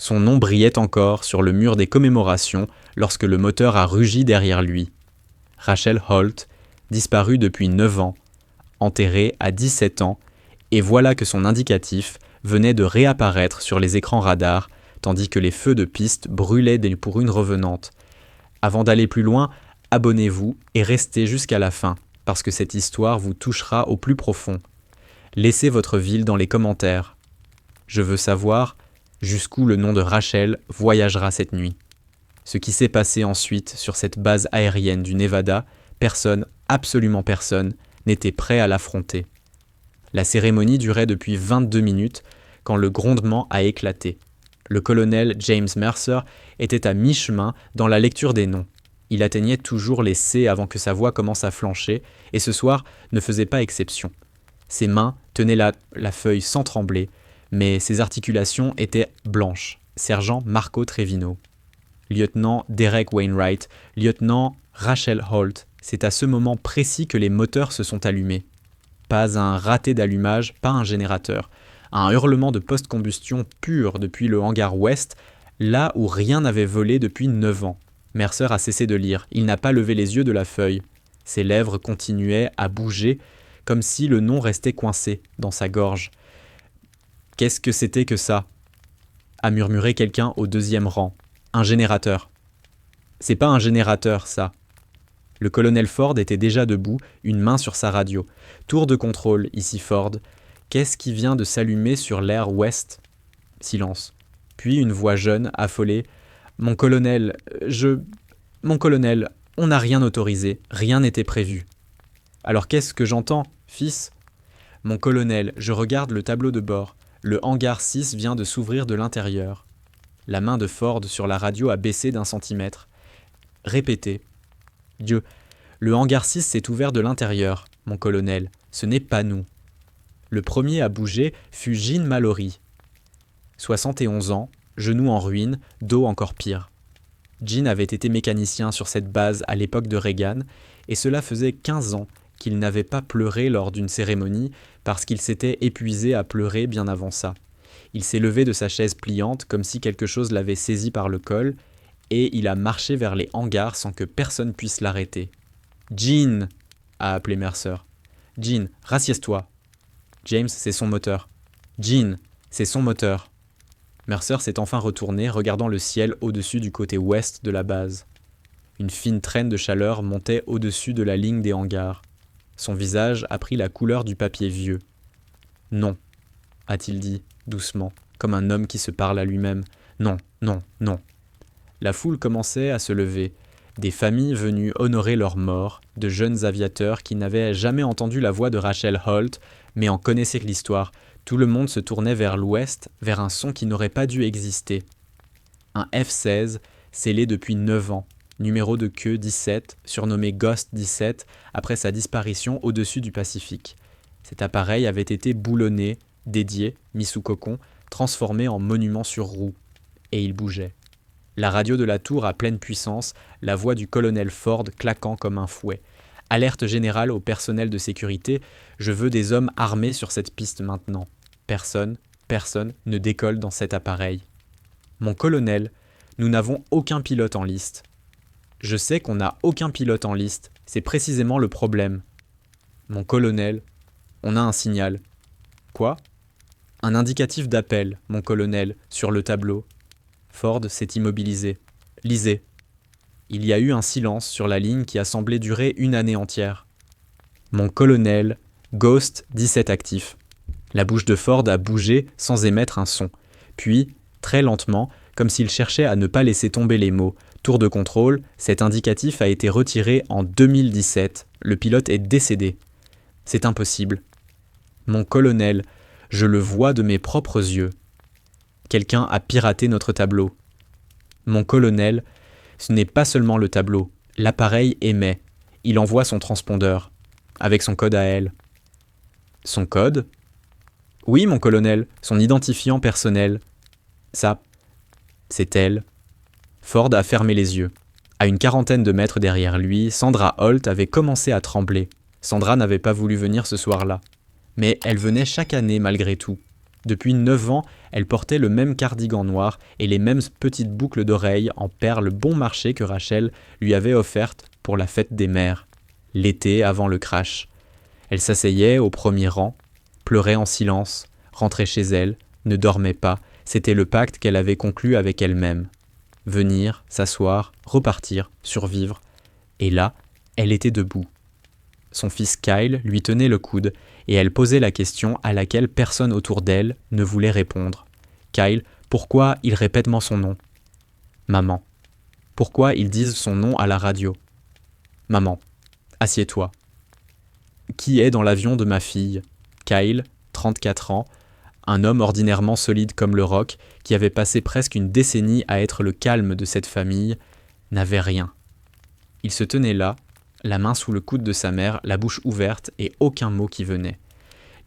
Son nom brillait encore sur le mur des commémorations lorsque le moteur a rugi derrière lui. Rachel Holt, disparue depuis 9 ans, enterrée à 17 ans, et voilà que son indicatif venait de réapparaître sur les écrans radars, tandis que les feux de piste brûlaient pour une revenante. Avant d'aller plus loin, abonnez-vous et restez jusqu'à la fin, parce que cette histoire vous touchera au plus profond. Laissez votre ville dans les commentaires. Je veux savoir jusqu'où le nom de Rachel voyagera cette nuit. Ce qui s'est passé ensuite sur cette base aérienne du Nevada, personne, absolument personne, n'était prêt à l'affronter. La cérémonie durait depuis 22 minutes quand le grondement a éclaté. Le colonel James Mercer était à mi-chemin dans la lecture des noms. Il atteignait toujours les C avant que sa voix commence à flancher, et ce soir ne faisait pas exception. Ses mains tenaient la feuille sans trembler, mais ses articulations étaient blanches. Sergent Marco Trevino. Lieutenant Derek Wainwright, lieutenant Rachel Holt, c'est à ce moment précis que les moteurs se sont allumés. Pas un raté d'allumage, pas un générateur. Un hurlement de post-combustion pur depuis le hangar ouest, là où rien n'avait volé depuis 9 ans. Mercer a cessé de lire, il n'a pas levé les yeux de la feuille. Ses lèvres continuaient à bouger, comme si le nom restait coincé dans sa gorge. « Qu'est-ce que c'était que ça ?» a murmuré quelqu'un au 2e rang. « Un générateur. »« C'est pas un générateur, ça. » Le colonel Ford était déjà debout, une main sur sa radio. « Tour de contrôle, ici Ford. Qu'est-ce qui vient de s'allumer sur l'air ouest ?» Silence. Puis une voix jeune, affolée. « Mon colonel, on n'a rien autorisé, rien n'était prévu. »« Alors qu'est-ce que j'entends, fils ?»« Mon colonel, je regarde le tableau de bord. Le hangar 6 vient de s'ouvrir de l'intérieur. » La main de Ford sur la radio a baissé d'1 centimètre. Répétez. « Dieu, le hangar 6 s'est ouvert de l'intérieur, mon colonel. Ce n'est pas nous. » Le premier à bouger fut Gene Mallory. 71 ans, genoux en ruine, dos encore pire. Gene avait été mécanicien sur cette base à l'époque de Reagan, et cela faisait 15 ans qu'il n'avait pas pleuré lors d'une cérémonie parce qu'il s'était épuisé à pleurer bien avant ça. Il s'est levé de sa chaise pliante comme si quelque chose l'avait saisi par le col, et il a marché vers les hangars sans que personne puisse l'arrêter. « Gene !» a appelé Mercer. « Gene, rassieds-toi !» James, c'est son moteur. « Gene, c'est son moteur. » Mercer s'est enfin retourné, regardant le ciel au-dessus du côté ouest de la base. Une fine traîne de chaleur montait au-dessus de la ligne des hangars. Son visage a pris la couleur du papier vieux. « Non », a-t-il dit, doucement, comme un homme qui se parle à lui-même. « Non, non, non. » La foule commençait à se lever. Des familles venues honorer leurs morts, de jeunes aviateurs qui n'avaient jamais entendu la voix de Rachel Holt, mais en connaissaient l'histoire. Tout le monde se tournait vers l'ouest, vers un son qui n'aurait pas dû exister. Un F-16, scellé depuis 9 ans, numéro de queue 17, surnommé Ghost 17, après sa disparition au-dessus du Pacifique. Cet appareil avait été boulonné, dédié, mis sous cocon, transformé en monument sur roue. Et il bougeait. La radio de la tour à pleine puissance, la voix du colonel Ford claquant comme un fouet. Alerte générale au personnel de sécurité, je veux des hommes armés sur cette piste maintenant. Personne ne décolle dans cet appareil. Mon colonel, nous n'avons aucun pilote en liste. Je sais qu'on n'a aucun pilote en liste, c'est précisément le problème. Mon colonel, on a un signal. Quoi ? Un indicatif d'appel, mon colonel, sur le tableau. Ford s'est immobilisé. Lisez. Il y a eu un silence sur la ligne qui a semblé durer une année entière. Mon colonel, Ghost 17 actif. La bouche de Ford a bougé sans émettre un son. Puis, très lentement, comme s'il cherchait à ne pas laisser tomber les mots, tour de contrôle, cet indicatif a été retiré en 2017. Le pilote est décédé. C'est impossible. Mon colonel, je le vois de mes propres yeux. Quelqu'un a piraté notre tableau. Mon colonel, ce n'est pas seulement le tableau. L'appareil émet. Il envoie son transpondeur, avec son code à elle. Son code ? Oui, mon colonel, son identifiant personnel. Ça, c'est elle. Ford a fermé les yeux. À une quarantaine de mètres derrière lui, Sandra Holt avait commencé à trembler. Sandra n'avait pas voulu venir ce soir-là. Mais elle venait chaque année malgré tout. Depuis 9 ans, elle portait le même cardigan noir et les mêmes petites boucles d'oreilles en perles bon marché que Rachel lui avait offertes pour la fête des mères, l'été avant le crash. Elle s'asseyait au premier rang, pleurait en silence, rentrait chez elle, ne dormait pas, c'était le pacte qu'elle avait conclu avec elle-même. Venir, s'asseoir, repartir, survivre. Et là, elle était debout. Son fils Kyle lui tenait le coude et elle posait la question à laquelle personne autour d'elle ne voulait répondre. Kyle, pourquoi il répète son nom ? Maman. Pourquoi ils disent son nom à la radio ? Maman. Assieds-toi. Qui est dans l'avion de ma fille ? Kyle, 34 ans, un homme ordinairement solide comme le roc, qui avait passé presque une décennie à être le calme de cette famille, n'avait rien. Il se tenait là, la main sous le coude de sa mère, la bouche ouverte et aucun mot qui venait.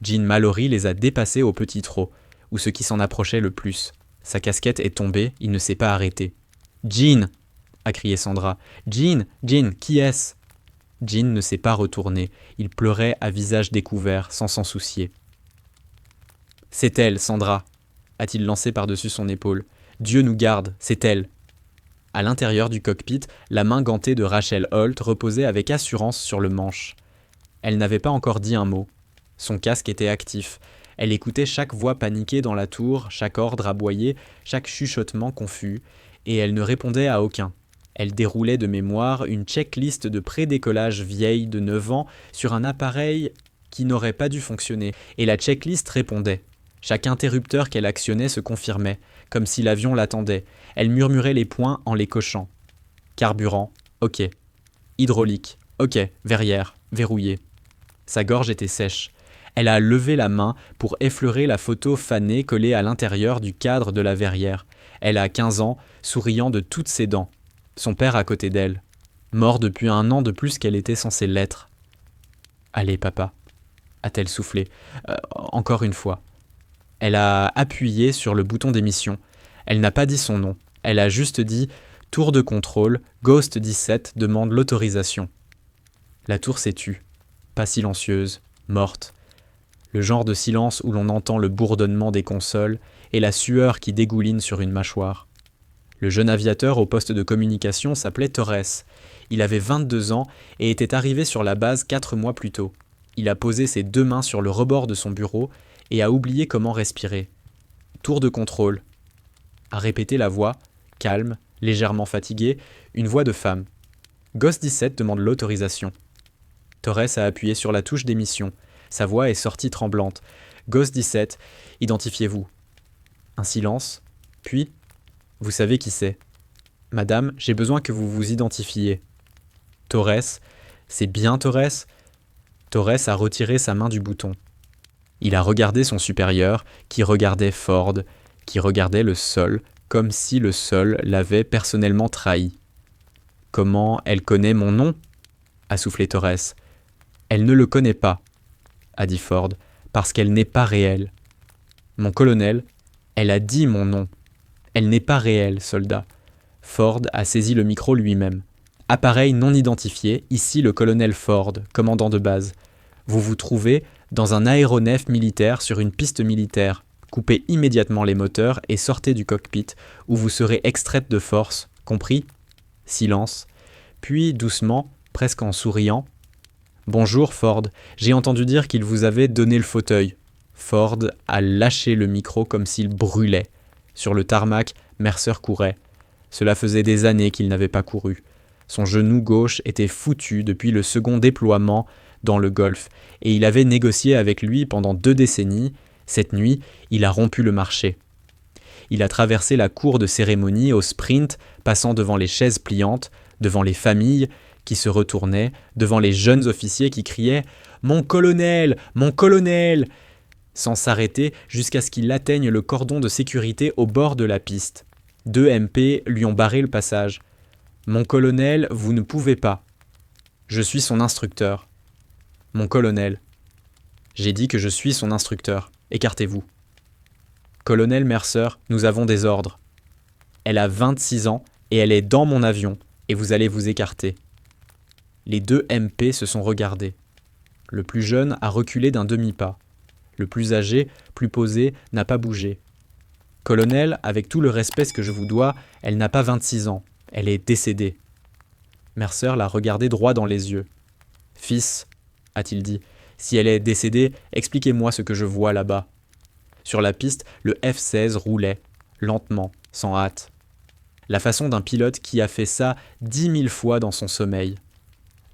Jean Mallory les a dépassés au petit trot, ou ce qui s'en approchait le plus. Sa casquette est tombée, il ne s'est pas arrêté. « Jean !» a crié Sandra. « Jean, Jean, qui est-ce » Jean ne s'est pas retourné, il pleurait à visage découvert, sans s'en soucier. « C'est elle, Sandra !» a-t-il lancé par-dessus son épaule. « Dieu nous garde, c'est elle !» À l'intérieur du cockpit, la main gantée de Rachel Holt reposait avec assurance sur le manche. Elle n'avait pas encore dit un mot. Son casque était actif. Elle écoutait chaque voix paniquée dans la tour, chaque ordre aboyé, chaque chuchotement confus, et elle ne répondait à aucun. Elle déroulait de mémoire une checklist de prédécollage vieille de 9 ans sur un appareil qui n'aurait pas dû fonctionner, et la checklist répondait. Chaque interrupteur qu'elle actionnait se confirmait, comme si l'avion l'attendait. Elle murmurait les points en les cochant. Carburant, ok. Hydraulique, ok. Verrière, verrouillée. Sa gorge était sèche. Elle a levé la main pour effleurer la photo fanée collée à l'intérieur du cadre de la verrière. Elle a 15 ans, souriant de toutes ses dents. Son père à côté d'elle. Mort depuis 1 an de plus qu'elle était censée l'être. « Allez, papa », a-t-elle soufflé. Encore une fois. Elle a appuyé sur le bouton d'émission. Elle n'a pas dit son nom. Elle a juste dit « Tour de contrôle, Ghost 17 demande l'autorisation ». La tour s'est tue. Pas silencieuse, morte. Le genre de silence où l'on entend le bourdonnement des consoles et la sueur qui dégouline sur une mâchoire. Le jeune aviateur au poste de communication s'appelait Torres. Il avait 22 ans et était arrivé sur la base 4 mois plus tôt. Il a posé ses 2 mains sur le rebord de son bureau et a oublié comment respirer. Tour de contrôle. A répété la voix, calme, légèrement fatiguée, une voix de femme. Ghost 17 demande l'autorisation. Torres a appuyé sur la touche d'émission. Sa voix est sortie tremblante. Ghost 17, identifiez-vous. Un silence, puis « Vous savez qui c'est. Madame, j'ai besoin que vous vous identifiez. » Torres, c'est bien Torres ? Torres a retiré sa main du bouton. Il a regardé son supérieur, qui regardait Ford, qui regardait le sol, comme si le sol l'avait personnellement trahi. « Comment elle connaît mon nom ?» a soufflé Torres. « Elle ne le connaît pas, » a dit Ford, « parce qu'elle n'est pas réelle. »« Mon colonel, elle a dit mon nom. Elle n'est pas réelle, soldat. » Ford a saisi le micro lui-même. « Appareil non identifié, ici le colonel Ford, commandant de base. Vous vous trouvez dans un aéronef militaire sur une piste militaire. Coupez immédiatement les moteurs et sortez du cockpit, où vous serez extraite de force. Compris ? » Silence. Puis, doucement, presque en souriant, « Bonjour, Ford. J'ai entendu dire qu'il vous avait donné le fauteuil. » Ford a lâché le micro comme s'il brûlait. Sur le tarmac, Mercer courait. Cela faisait des années qu'il n'avait pas couru. Son genou gauche était foutu depuis le second déploiement dans le Golfe, et il avait négocié avec lui pendant 2 décennies. Cette nuit, il a rompu le marché. Il a traversé la cour de cérémonie au sprint, passant devant les chaises pliantes, devant les familles qui se retournaient, devant les jeunes officiers qui criaient « Mon colonel ! Mon colonel !» sans s'arrêter jusqu'à ce qu'il atteigne le cordon de sécurité au bord de la piste. 2 MP lui ont barré le passage. « Mon colonel, vous ne pouvez pas. »« Je suis son instructeur. »« Mon colonel. »« J'ai dit que je suis son instructeur. Écartez-vous. »« Colonel Mercer, nous avons des ordres. Elle a 26 ans et elle est dans mon avion et vous allez vous écarter. » Les 2 MP se sont regardés. Le plus jeune a reculé d'un demi-pas. Le plus âgé, plus posé, n'a pas bougé. Colonel, avec tout le respect que je vous dois, elle n'a pas 26 ans. Elle est décédée. Mercer l'a regardé droit dans les yeux. Fils, a-t-il dit, si elle est décédée, expliquez-moi ce que je vois là-bas. Sur la piste, le F-16 roulait, lentement, sans hâte. La façon d'un pilote qui a fait ça 10 000 fois dans son sommeil.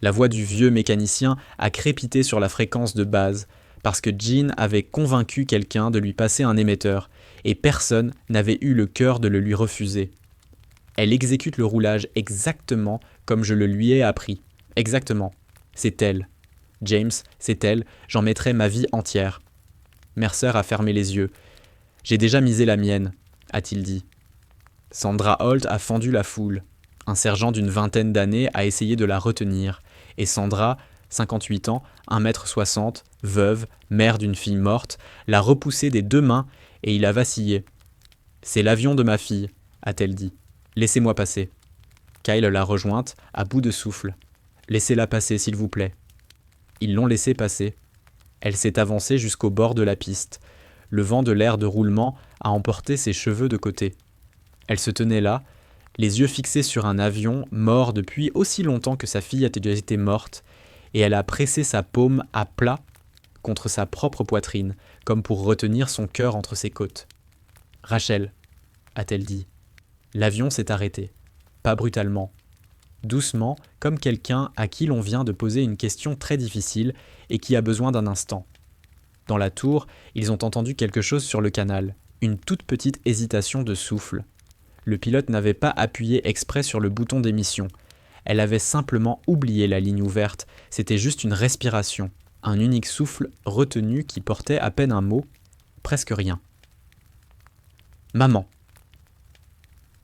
La voix du vieux mécanicien a crépité sur la fréquence de base, parce que Jean avait convaincu quelqu'un de lui passer un émetteur, et personne n'avait eu le cœur de le lui refuser. Elle exécute le roulage exactement comme je le lui ai appris. Exactement. C'est elle. James, c'est elle, j'en mettrai ma vie entière. Mercer a fermé les yeux. J'ai déjà misé la mienne, a-t-il dit. Sandra Holt a fendu la foule. Un sergent d'une vingtaine d'années a essayé de la retenir. Et Sandra, 58 ans, 1m60, veuve, mère d'une fille morte, l'a repoussé des 2 mains et il a vacillé. « C'est l'avion de ma fille », a-t-elle dit. « Laissez-moi passer. » Kyle l'a rejointe, à bout de souffle. « Laissez-la passer, s'il vous plaît. » Ils l'ont laissée passer. Elle s'est avancée jusqu'au bord de la piste. Le vent de l'air de roulement a emporté ses cheveux de côté. Elle se tenait là, les yeux fixés sur un avion mort depuis aussi longtemps que sa fille a déjà été morte, et elle a pressé sa paume à plat contre sa propre poitrine, comme pour retenir son cœur entre ses côtes. « Rachel, a-t-elle dit. L'avion s'est arrêté. Pas brutalement. Doucement, comme quelqu'un à qui l'on vient de poser une question très difficile et qui a besoin d'un instant. Dans la tour, ils ont entendu quelque chose sur le canal, une toute petite hésitation de souffle. Le pilote n'avait pas appuyé exprès sur le bouton d'émission. Elle avait simplement oublié la ligne ouverte, c'était juste une respiration, un unique souffle retenu qui portait à peine un mot, presque rien. « Maman !»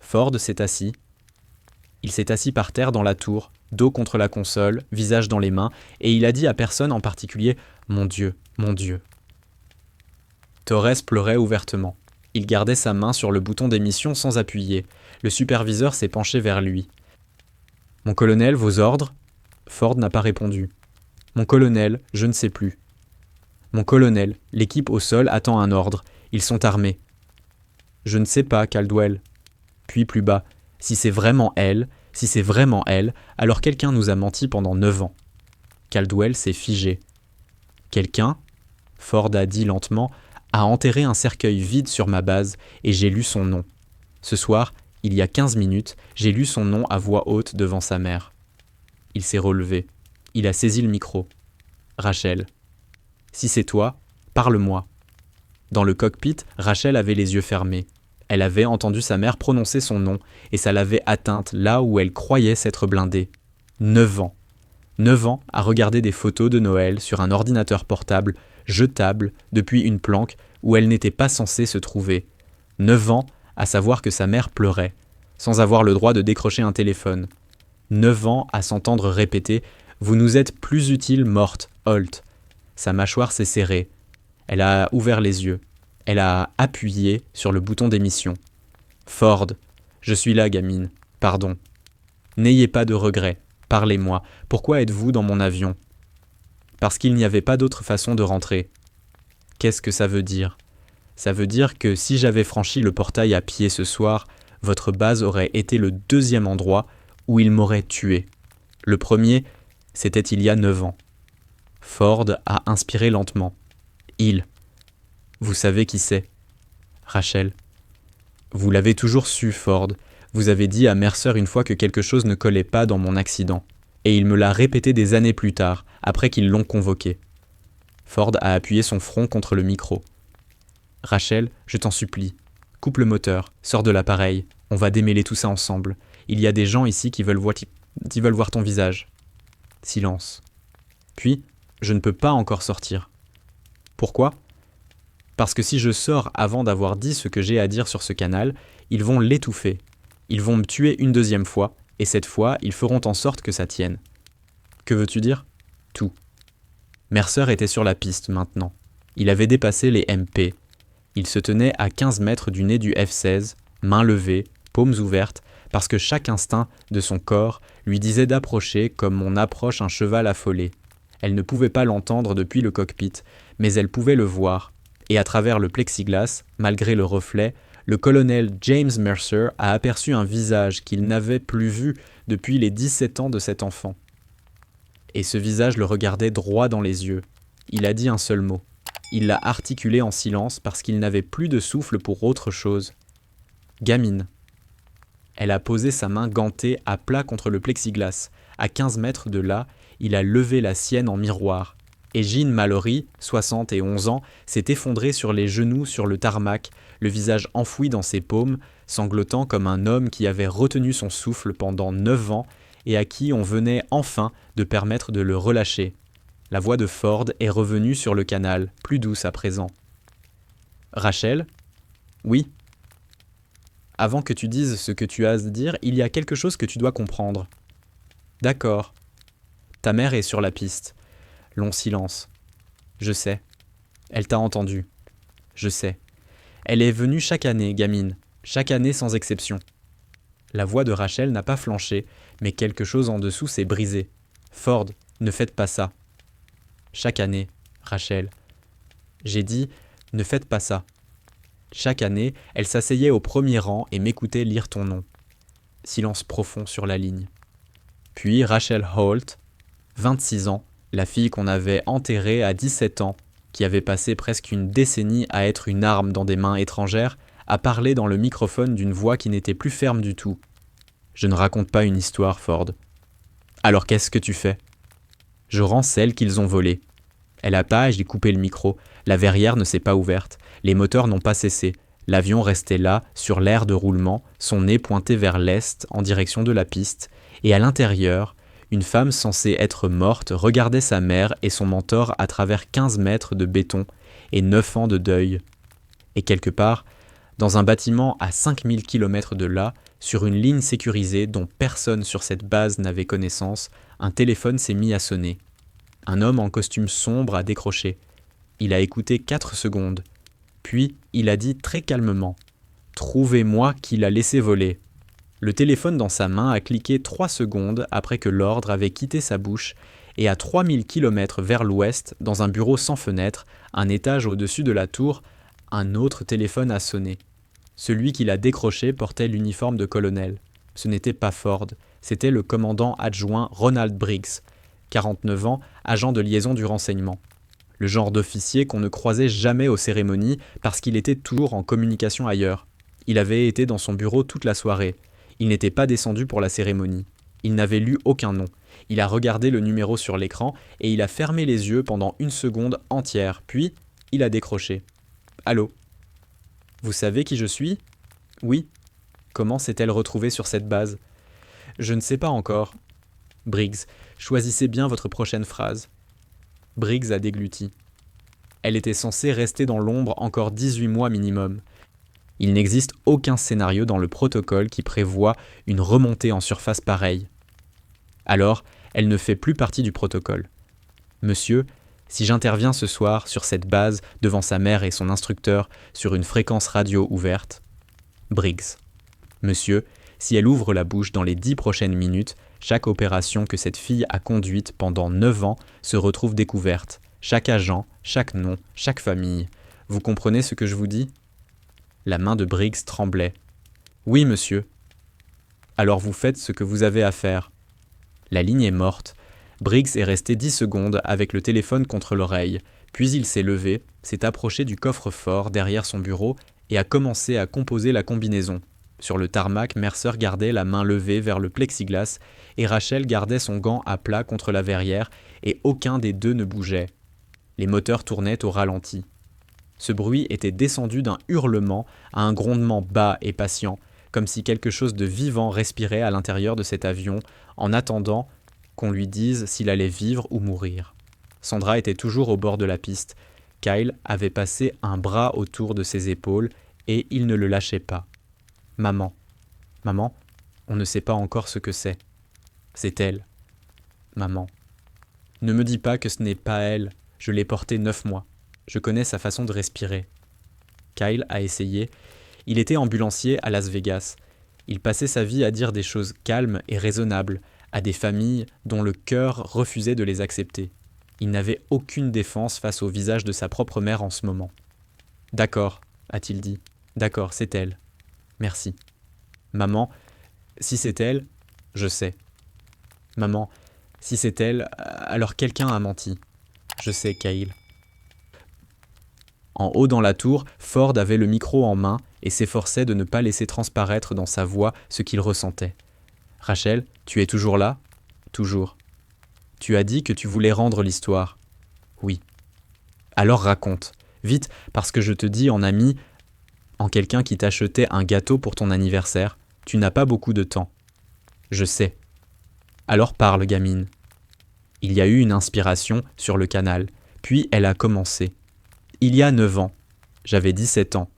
Ford s'est assis. Il s'est assis par terre dans la tour, dos contre la console, visage dans les mains, et il a dit à personne en particulier « Mon Dieu, mon Dieu !» Torres pleurait ouvertement. Il gardait sa main sur le bouton d'émission sans appuyer. Le superviseur s'est penché vers lui. « Mon colonel, vos ordres ?» Ford n'a pas répondu. « Mon colonel, je ne sais plus. »« Mon colonel, l'équipe au sol attend un ordre. Ils sont armés. »« Je ne sais pas, Caldwell. » Puis plus bas. « Si c'est vraiment elle, alors quelqu'un nous a menti pendant 9 ans. » Caldwell s'est figé. « Quelqu'un, » Ford a dit lentement, a enterré un cercueil vide sur ma base et j'ai lu son nom. Ce soir, il y a 15 minutes, j'ai lu son nom à voix haute devant sa mère. Il s'est relevé. Il a saisi le micro. « Rachel. Si c'est toi, parle-moi. » Dans le cockpit, Rachel avait les yeux fermés. Elle avait entendu sa mère prononcer son nom et ça l'avait atteinte là où elle croyait s'être blindée. 9 ans. 9 ans à regarder des photos de Noël sur un ordinateur portable, jetable, depuis une planque où elle n'était pas censée se trouver. 9 ans à savoir que sa mère pleurait, sans avoir le droit de décrocher un téléphone. 9 ans à s'entendre répéter « Vous nous êtes plus utile morte, Holt ». Sa mâchoire s'est serrée. Elle a ouvert les yeux. Elle a appuyé sur le bouton d'émission. « Ford, je suis là, gamine. Pardon. N'ayez pas de regrets. Parlez-moi. Pourquoi êtes-vous dans mon avion ? » Parce qu'il n'y avait pas d'autre façon de rentrer. Qu'est-ce que ça veut dire ? Ça veut dire que si j'avais franchi le portail à pied ce soir, votre base aurait été le 2e endroit où il m'aurait tué. Le premier, c'était il y a 9 ans. Ford a inspiré lentement. Il. Vous savez qui c'est ? Rachel. Vous l'avez toujours su, Ford. Vous avez dit à Mercer une fois que quelque chose ne collait pas dans mon accident. Et il me l'a répété des années plus tard, après qu'ils l'ont convoqué. Ford a appuyé son front contre le micro. Rachel, je t'en supplie. Coupe le moteur, sors de l'appareil. On va démêler tout ça ensemble. Il y a des gens ici qui veulent voir ton visage. Silence. Puis, je ne peux pas encore sortir. Pourquoi ? Parce que si je sors avant d'avoir dit ce que j'ai à dire sur ce canal, ils vont l'étouffer. Ils vont me tuer une 2e fois, et cette fois, ils feront en sorte que ça tienne. Que veux-tu dire ? Tout. Mercer était sur la piste maintenant. Il avait dépassé les MP. Il se tenait à 15 mètres du nez du F-16, mains levées, paumes ouvertes, parce que chaque instinct de son corps lui disait d'approcher comme on approche un cheval affolé. Elle ne pouvait pas l'entendre depuis le cockpit, mais elle pouvait le voir. Et à travers le plexiglas, malgré le reflet, le colonel James Mercer a aperçu un visage qu'il n'avait plus vu depuis les 17 ans de cet enfant. Et ce visage le regardait droit dans les yeux. Il a dit un seul mot. Il l'a articulé en silence parce qu'il n'avait plus de souffle pour autre chose. Gamine. Elle a posé sa main gantée à plat contre le plexiglas. À 15 mètres de là, il a levé la sienne en miroir. Et Jean Mallory, 71 ans, s'est effondré sur les genoux sur le tarmac, le visage enfoui dans ses paumes, sanglotant comme un homme qui avait retenu son souffle pendant 9 ans et à qui on venait enfin de permettre de le relâcher. La voix de Ford est revenue sur le canal, plus douce à présent. « Rachel ? Oui ? Avant que tu dises ce que tu as à dire, il y a quelque chose que tu dois comprendre. » « D'accord. Ta mère est sur la piste. » Long silence. « Je sais. Elle t'a entendu. Je sais. Elle est venue chaque année, gamine. Chaque année sans exception. » La voix de Rachel n'a pas flanché, mais quelque chose en dessous s'est brisé. « Ford, ne faites pas ça. » « Chaque année, Rachel. » J'ai dit « Ne faites pas ça. » Chaque année, elle s'asseyait au premier rang et m'écoutait lire ton nom. Silence profond sur la ligne. Puis Rachel Holt, 26 ans, la fille qu'on avait enterrée à 17 ans, qui avait passé presque une décennie à être une arme dans des mains étrangères, a parlé dans le microphone d'une voix qui n'était plus ferme du tout. « Je ne raconte pas une histoire, Ford. »« Alors qu'est-ce que tu fais ?»« Je rends celle qu'ils ont volée. » Elle a pas, j'ai coupé le micro. La verrière ne s'est pas ouverte. Les moteurs n'ont pas cessé. L'avion restait là, sur l'aire de roulement, son nez pointé vers l'est, en direction de la piste. Et à l'intérieur, une femme censée être morte regardait sa mère et son mentor à travers 15 mètres de béton et 9 ans de deuil. Et quelque part, dans un bâtiment à 5000 km de là, sur une ligne sécurisée dont personne sur cette base n'avait connaissance, un téléphone s'est mis à sonner. Un homme en costume sombre a décroché. Il a écouté 4 secondes. Puis, il a dit très calmement « Trouvez-moi qui l'a laissé voler ». Le téléphone dans sa main a cliqué 3 secondes après que l'ordre avait quitté sa bouche et à 3000 km vers l'ouest, dans un bureau sans fenêtre, un étage au-dessus de la tour, un autre téléphone a sonné. Celui qui l'a décroché portait l'uniforme de colonel. Ce n'était pas Ford, c'était le commandant adjoint Ronald Briggs, 49 ans, agent de liaison du renseignement. Le genre d'officier qu'on ne croisait jamais aux cérémonies parce qu'il était toujours en communication ailleurs. Il avait été dans son bureau toute la soirée. Il n'était pas descendu pour la cérémonie. Il n'avait lu aucun nom. Il a regardé le numéro sur l'écran et il a fermé les yeux pendant 1 seconde entière, puis il a décroché. « Allô ? Vous savez qui je suis ? Oui. Comment s'est-elle retrouvée sur cette base ? Je ne sais pas encore. Briggs, choisissez bien votre prochaine phrase. Briggs a dégluti. Elle était censée rester dans l'ombre encore 18 mois minimum. Il n'existe aucun scénario dans le protocole qui prévoit une remontée en surface pareille. Alors, elle ne fait plus partie du protocole. Monsieur, si j'interviens ce soir sur cette base devant sa mère et son instructeur sur une fréquence radio ouverte. Briggs. Monsieur, si elle ouvre la bouche dans les 10 prochaines minutes, chaque opération que cette fille a conduite pendant 9 ans se retrouve découverte. Chaque agent, chaque nom, chaque famille. Vous comprenez ce que je vous dis ? La main de Briggs tremblait. Oui, monsieur. Alors vous faites ce que vous avez à faire. La ligne est morte. Briggs est resté 10 secondes avec le téléphone contre l'oreille. Puis il s'est levé, s'est approché du coffre-fort derrière son bureau et a commencé à composer la combinaison. Sur le tarmac, Mercer gardait la main levée vers le plexiglas et Rachel gardait son gant à plat contre la verrière et aucun des deux ne bougeait. Les moteurs tournaient au ralenti. Ce bruit était descendu d'un hurlement à un grondement bas et patient, comme si quelque chose de vivant respirait à l'intérieur de cet avion en attendant qu'on lui dise s'il allait vivre ou mourir. Sandra était toujours au bord de la piste. Kyle avait passé un bras autour de ses épaules et il ne le lâchait pas. Maman. Maman, on ne sait pas encore ce que c'est. C'est elle. Maman. Ne me dis pas que ce n'est pas elle. Je l'ai portée 9 mois. Je connais sa façon de respirer. Kyle a essayé. Il était ambulancier à Las Vegas. Il passait sa vie à dire des choses calmes et raisonnables à des familles dont le cœur refusait de les accepter. Il n'avait aucune défense face au visage de sa propre mère en ce moment. « D'accord, a-t-il dit. D'accord, c'est elle. Merci. Maman, si c'est elle, je sais. Maman, si c'est elle, alors quelqu'un a menti. Je sais, Kyle. » En haut dans la tour, Ford avait le micro en main et s'efforçait de ne pas laisser transparaître dans sa voix ce qu'il ressentait. « Rachel, tu es toujours là ? » ?»« Toujours. »« Tu as dit que tu voulais rendre l'histoire. » »« Oui. »« Alors raconte. Vite, parce que je te dis en ami, en quelqu'un qui t'achetait un gâteau pour ton anniversaire. Tu n'as pas beaucoup de temps. »« Je sais. »« Alors parle, gamine. » Il y a eu une inspiration sur le canal, puis elle a commencé. Il y a 9 ans, j'avais 17 ans.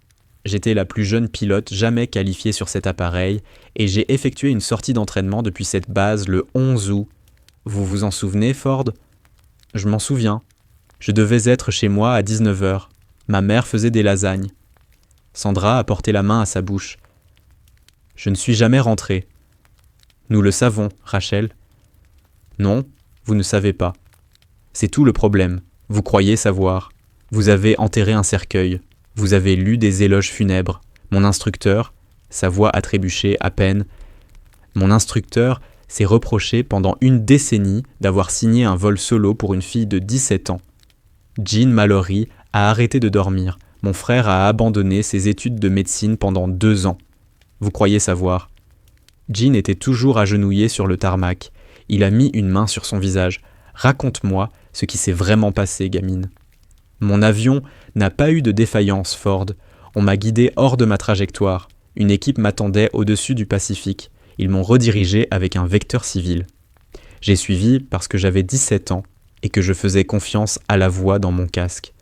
J'étais la plus jeune pilote jamais qualifiée sur cet appareil et j'ai effectué une sortie d'entraînement depuis cette base le 11 août. Vous vous en souvenez, Ford ? Je m'en souviens. Je devais être chez moi à 19h. Ma mère faisait des lasagnes. Sandra a porté la main à sa bouche. Je ne suis jamais rentré. Nous le savons, Rachel. Non, vous ne savez pas. C'est tout le problème. Vous croyez savoir. Vous avez enterré un cercueil. Vous avez lu des éloges funèbres. Mon instructeur, sa voix a trébuché à peine. Mon instructeur s'est reproché pendant une décennie d'avoir signé un vol solo pour une fille de 17 ans. Jean Mallory a arrêté de dormir. Mon frère a abandonné ses études de médecine pendant 2 ans. Vous croyez savoir. Jean était toujours agenouillé sur le tarmac. Il a mis une main sur son visage. Raconte-moi ce qui s'est vraiment passé, gamine. Mon avion n'a pas eu de défaillance, Ford. On m'a guidé hors de ma trajectoire. Une équipe m'attendait au-dessus du Pacifique. Ils m'ont redirigé avec un vecteur civil. J'ai suivi parce que j'avais 17 ans et que je faisais confiance à la voix dans mon casque.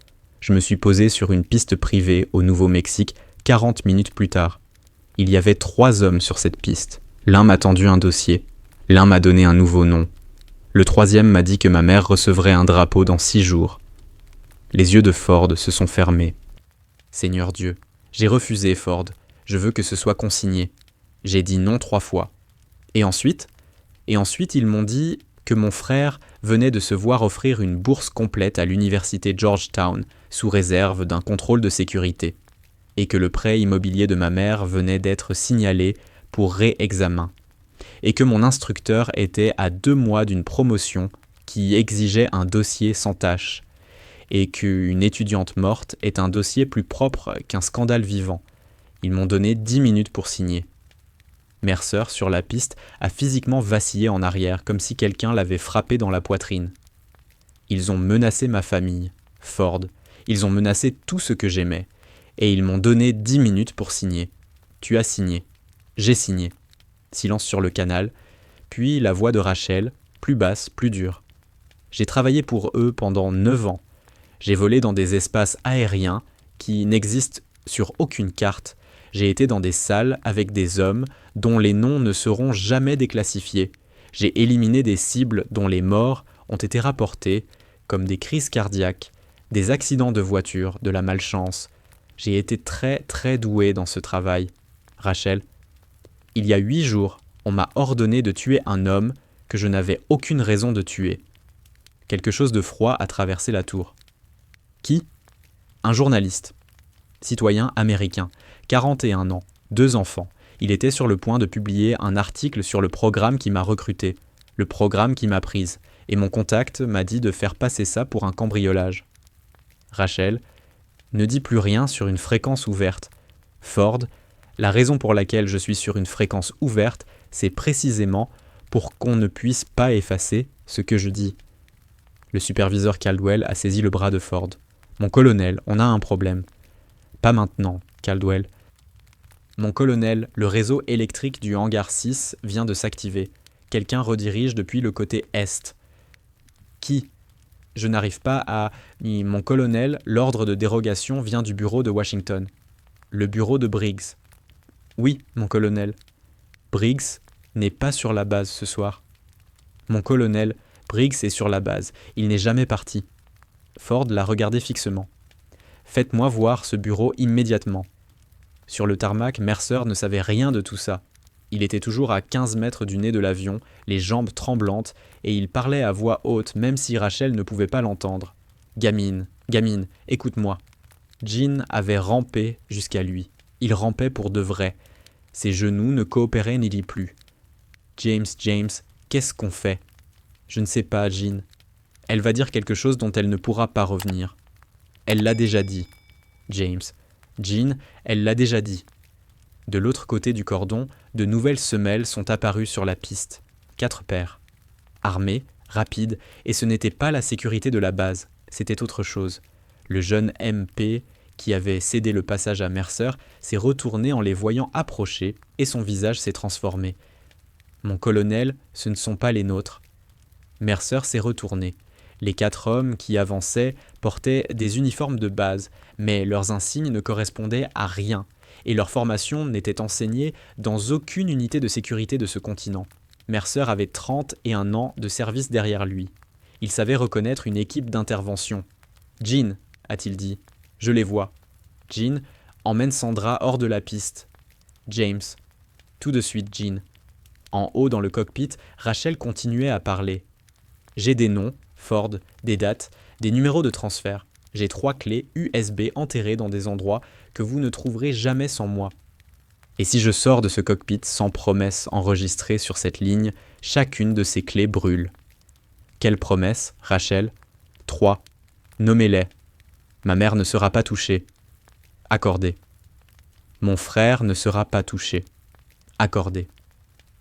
Je me suis posé sur une piste privée au Nouveau-Mexique 40 minutes plus tard. Il y avait 3 hommes sur cette piste. L'un m'a tendu un dossier. L'un m'a donné un nouveau nom. Le 3e m'a dit que ma mère recevrait un drapeau dans 6 jours. Les yeux de Ford se sont fermés. Seigneur Dieu, j'ai refusé, Ford. Je veux que ce soit consigné. J'ai dit non 3 fois. Et ensuite, ils m'ont dit que mon frère venait de se voir offrir une bourse complète à l'université Georgetown, sous réserve d'un contrôle de sécurité, et que le prêt immobilier de ma mère venait d'être signalé pour réexamen, et que mon instructeur était à 2 mois d'une promotion qui exigeait un dossier sans tache, et qu'une étudiante morte est un dossier plus propre qu'un scandale vivant. Ils m'ont donné 10 minutes pour signer. Mercer, sur la piste, a physiquement vacillé en arrière, comme si quelqu'un l'avait frappé dans la poitrine. Ils ont menacé ma famille, Ford. Ils ont menacé tout ce que j'aimais. Et ils m'ont donné 10 minutes pour signer. Tu as signé. J'ai signé. Silence sur le canal. Puis la voix de Rachel, plus basse, plus dure. J'ai travaillé pour eux pendant 9 ans. J'ai volé dans des espaces aériens qui n'existent sur aucune carte. J'ai été dans des salles avec des hommes dont les noms ne seront jamais déclassifiés. J'ai éliminé des cibles dont les morts ont été rapportés, comme des crises cardiaques, des accidents de voiture, de la malchance. J'ai été très très doué dans ce travail. Rachel, il y a 8 jours, on m'a ordonné de tuer un homme que je n'avais aucune raison de tuer. Quelque chose de froid a traversé la tour. Qui ? Un journaliste. Citoyen américain, 41 ans, 2 enfants. Il était sur le point de publier un article sur le programme qui m'a recruté, le programme qui m'a prise, et mon contact m'a dit de faire passer ça pour un cambriolage. Rachel, ne dis plus rien sur une fréquence ouverte. Ford, la raison pour laquelle je suis sur une fréquence ouverte, c'est précisément pour qu'on ne puisse pas effacer ce que je dis. Le superviseur Caldwell a saisi le bras de Ford. Mon colonel, on a un problème. Pas maintenant, Caldwell. Mon colonel, le réseau électrique du hangar 6 vient de s'activer. Quelqu'un redirige depuis le côté est. Qui ? Je n'arrive pas à... Mon colonel, l'ordre de dérogation vient du bureau de Washington. Le bureau de Briggs. Oui, mon colonel. Briggs n'est pas sur la base ce soir. Mon colonel, Briggs est sur la base. Il n'est jamais parti. Ford l'a regardé fixement. Faites-moi voir ce bureau immédiatement. Sur le tarmac, Mercer ne savait rien de tout ça. Il était toujours à 15 mètres du nez de l'avion, les jambes tremblantes, et il parlait à voix haute même si Rachel ne pouvait pas l'entendre. « Gamine, gamine, écoute-moi. » Jean avait rampé jusqu'à lui. Il rampait pour de vrai. Ses genoux ne coopéraient n'y plus. « James, qu'est-ce qu'on fait ?»« Je ne sais pas, Jean. Elle va dire quelque chose dont elle ne pourra pas revenir. » « Elle l'a déjà dit. » James. « Jean, elle l'a déjà dit. » De l'autre côté du cordon, de nouvelles semelles sont apparues sur la piste. 4 paires. Armées, rapides, et ce n'était pas la sécurité de la base, c'était autre chose. Le jeune MP, qui avait cédé le passage à Mercer, s'est retourné en les voyant approcher, et son visage s'est transformé. « Mon colonel, ce ne sont pas les nôtres. » Mercer s'est retourné. Les 4 hommes qui avançaient portaient des uniformes de base, mais leurs insignes ne correspondaient à rien, et leur formation n'était enseignée dans aucune unité de sécurité de ce continent. Mercer avait 31 ans de service derrière lui. Il savait reconnaître une équipe d'intervention. « Jean, a-t-il dit, je les vois. Jean, emmène Sandra hors de la piste. James, tout de suite, Jean. » En haut dans le cockpit, Rachel continuait à parler. « J'ai des noms, Ford, des dates, des numéros de transfert. J'ai 3 clés USB enterrées dans des endroits que vous ne trouverez jamais sans moi. Et si je sors de ce cockpit sans promesse enregistrée sur cette ligne, chacune de ces clés brûle. » Quelle promesse, Rachel ? 3. Nommez-les. Ma mère ne sera pas touchée. Accordé. Mon frère ne sera pas touché. Accordé.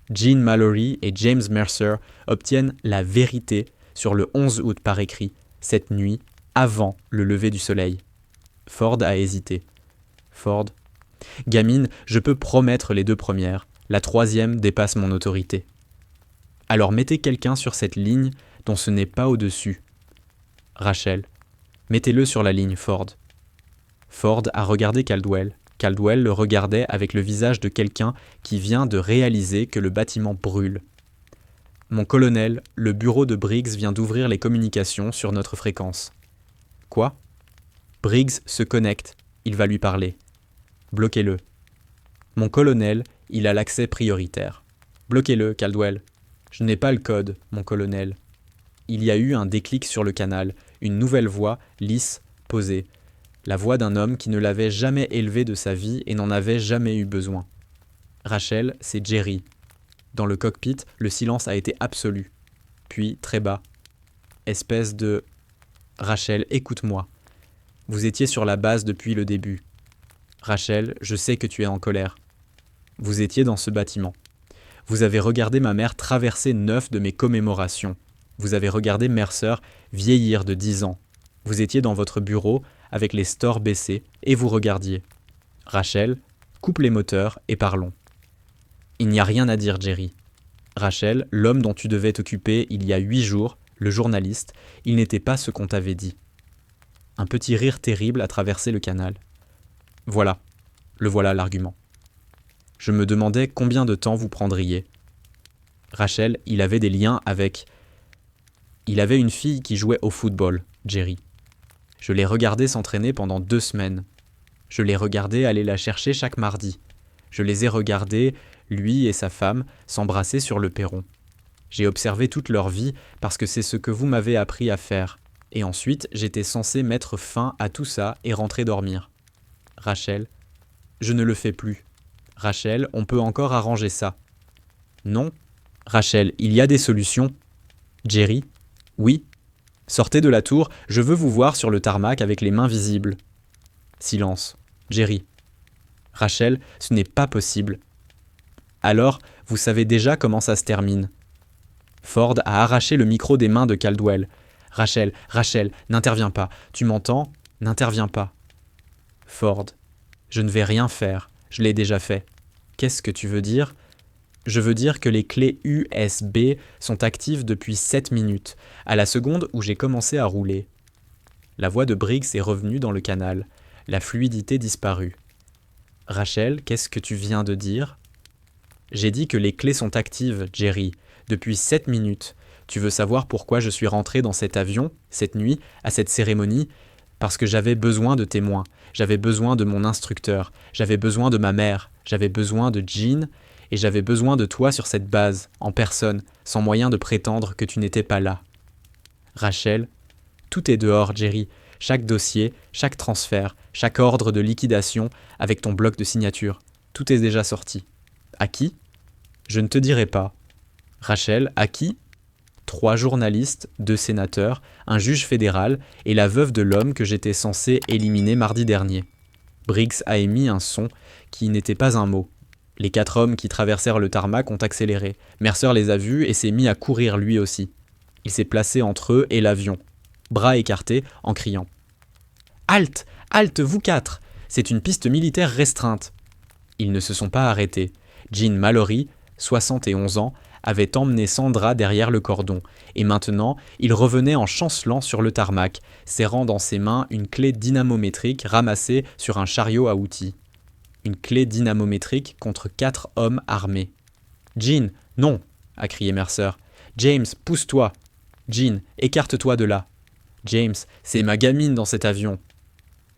Jean Mallory et James Mercer obtiennent la vérité sur le 11 août par écrit, cette nuit, avant le lever du soleil. Ford a hésité. Ford. Gamine, je peux promettre les 2 premières. La 3e dépasse mon autorité. Alors mettez quelqu'un sur cette ligne dont ce n'est pas au-dessus. Rachel. Mettez-le sur la ligne, Ford. Ford a regardé Caldwell. Caldwell le regardait avec le visage de quelqu'un qui vient de réaliser que le bâtiment brûle. Mon colonel, le bureau de Briggs vient d'ouvrir les communications sur notre fréquence. Quoi ? Briggs se connecte. Il va lui parler. Bloquez-le. Mon colonel, il a l'accès prioritaire. Bloquez-le, Caldwell. Je n'ai pas le code, mon colonel. Il y a eu un déclic sur le canal, une nouvelle voix, lisse, posée. La voix d'un homme qui ne l'avait jamais élevé de sa vie et n'en avait jamais eu besoin. Rachel, c'est Jerry. Dans le cockpit, le silence a été absolu. Puis, très bas. Espèce de... Rachel, écoute-moi. Vous étiez sur la base depuis le début. Rachel, je sais que tu es en colère. Vous étiez dans ce bâtiment. Vous avez regardé ma mère traverser 9 de mes commémorations. Vous avez regardé Mercer vieillir de 10 ans. Vous étiez dans votre bureau avec les stores baissés et vous regardiez. Rachel, coupe les moteurs et parlons. Il n'y a rien à dire, Jerry. Rachel, l'homme dont tu devais t'occuper il y a 8 jours, le journaliste, il n'était pas ce qu'on t'avait dit. Un petit rire terrible a traversé le canal. Voilà, le voilà l'argument. Je me demandais combien de temps vous prendriez. Rachel, il avait des liens avec... Il avait une fille qui jouait au football, Jerry. Je l'ai regardée s'entraîner pendant 2 semaines. Je l'ai regardée aller la chercher chaque mardi. Je les ai regardés, lui et sa femme, s'embrasser sur le perron. J'ai observé toute leur vie parce que c'est ce que vous m'avez appris à faire. Et ensuite, j'étais censé mettre fin à tout ça et rentrer dormir. Rachel, je ne le fais plus. Rachel, on peut encore arranger ça. Non. Rachel, il y a des solutions. Jerry, oui. Sortez de la tour, je veux vous voir sur le tarmac avec les mains visibles. Silence. Jerry. Rachel, ce n'est pas possible. Alors, vous savez déjà comment ça se termine. Ford a arraché le micro des mains de Caldwell. Rachel, n'interviens pas. Tu m'entends ? N'interviens pas. Ford. Je ne vais rien faire. Je l'ai déjà fait. Qu'est-ce que tu veux dire ? Je veux dire que les clés USB sont actives depuis 7 minutes, à la seconde où j'ai commencé à rouler. La voix de Briggs est revenue dans le canal. La fluidité disparut. Rachel, qu'est-ce que tu viens de dire ? J'ai dit que les clés sont actives, Jerry, depuis 7 minutes. Tu veux savoir pourquoi je suis rentré dans cet avion, cette nuit, à cette cérémonie ? Parce que j'avais besoin de témoins, j'avais besoin de mon instructeur, j'avais besoin de ma mère, j'avais besoin de Jean, et j'avais besoin de toi sur cette base, en personne, sans moyen de prétendre que tu n'étais pas là. Rachel, tout est dehors, Jerry. Chaque dossier, chaque transfert, chaque ordre de liquidation, avec ton bloc de signature. Tout est déjà sorti. À qui? Je ne te dirai pas. Rachel, à qui? 3 journalistes, 2 sénateurs, un juge fédéral et la veuve de l'homme que j'étais censé éliminer mardi dernier. Briggs a émis un son qui n'était pas un mot. Les 4 hommes qui traversèrent le tarmac ont accéléré. Mercer les a vus et s'est mis à courir lui aussi. Il s'est placé entre eux et l'avion, bras écartés, en criant « Halte! Halte, vous 4! C'est une piste militaire restreinte !» Ils ne se sont pas arrêtés. Jean Mallory, 71 ans, avait emmené Sandra derrière le cordon, et maintenant, il revenait en chancelant sur le tarmac, serrant dans ses mains une clé dynamométrique ramassée sur un chariot à outils. Une clé dynamométrique contre 4 hommes armés. « Jean, non !» a crié Mercer. « James, pousse-toi !»« Jean, écarte-toi de là !»« James, c'est ma gamine dans cet avion !»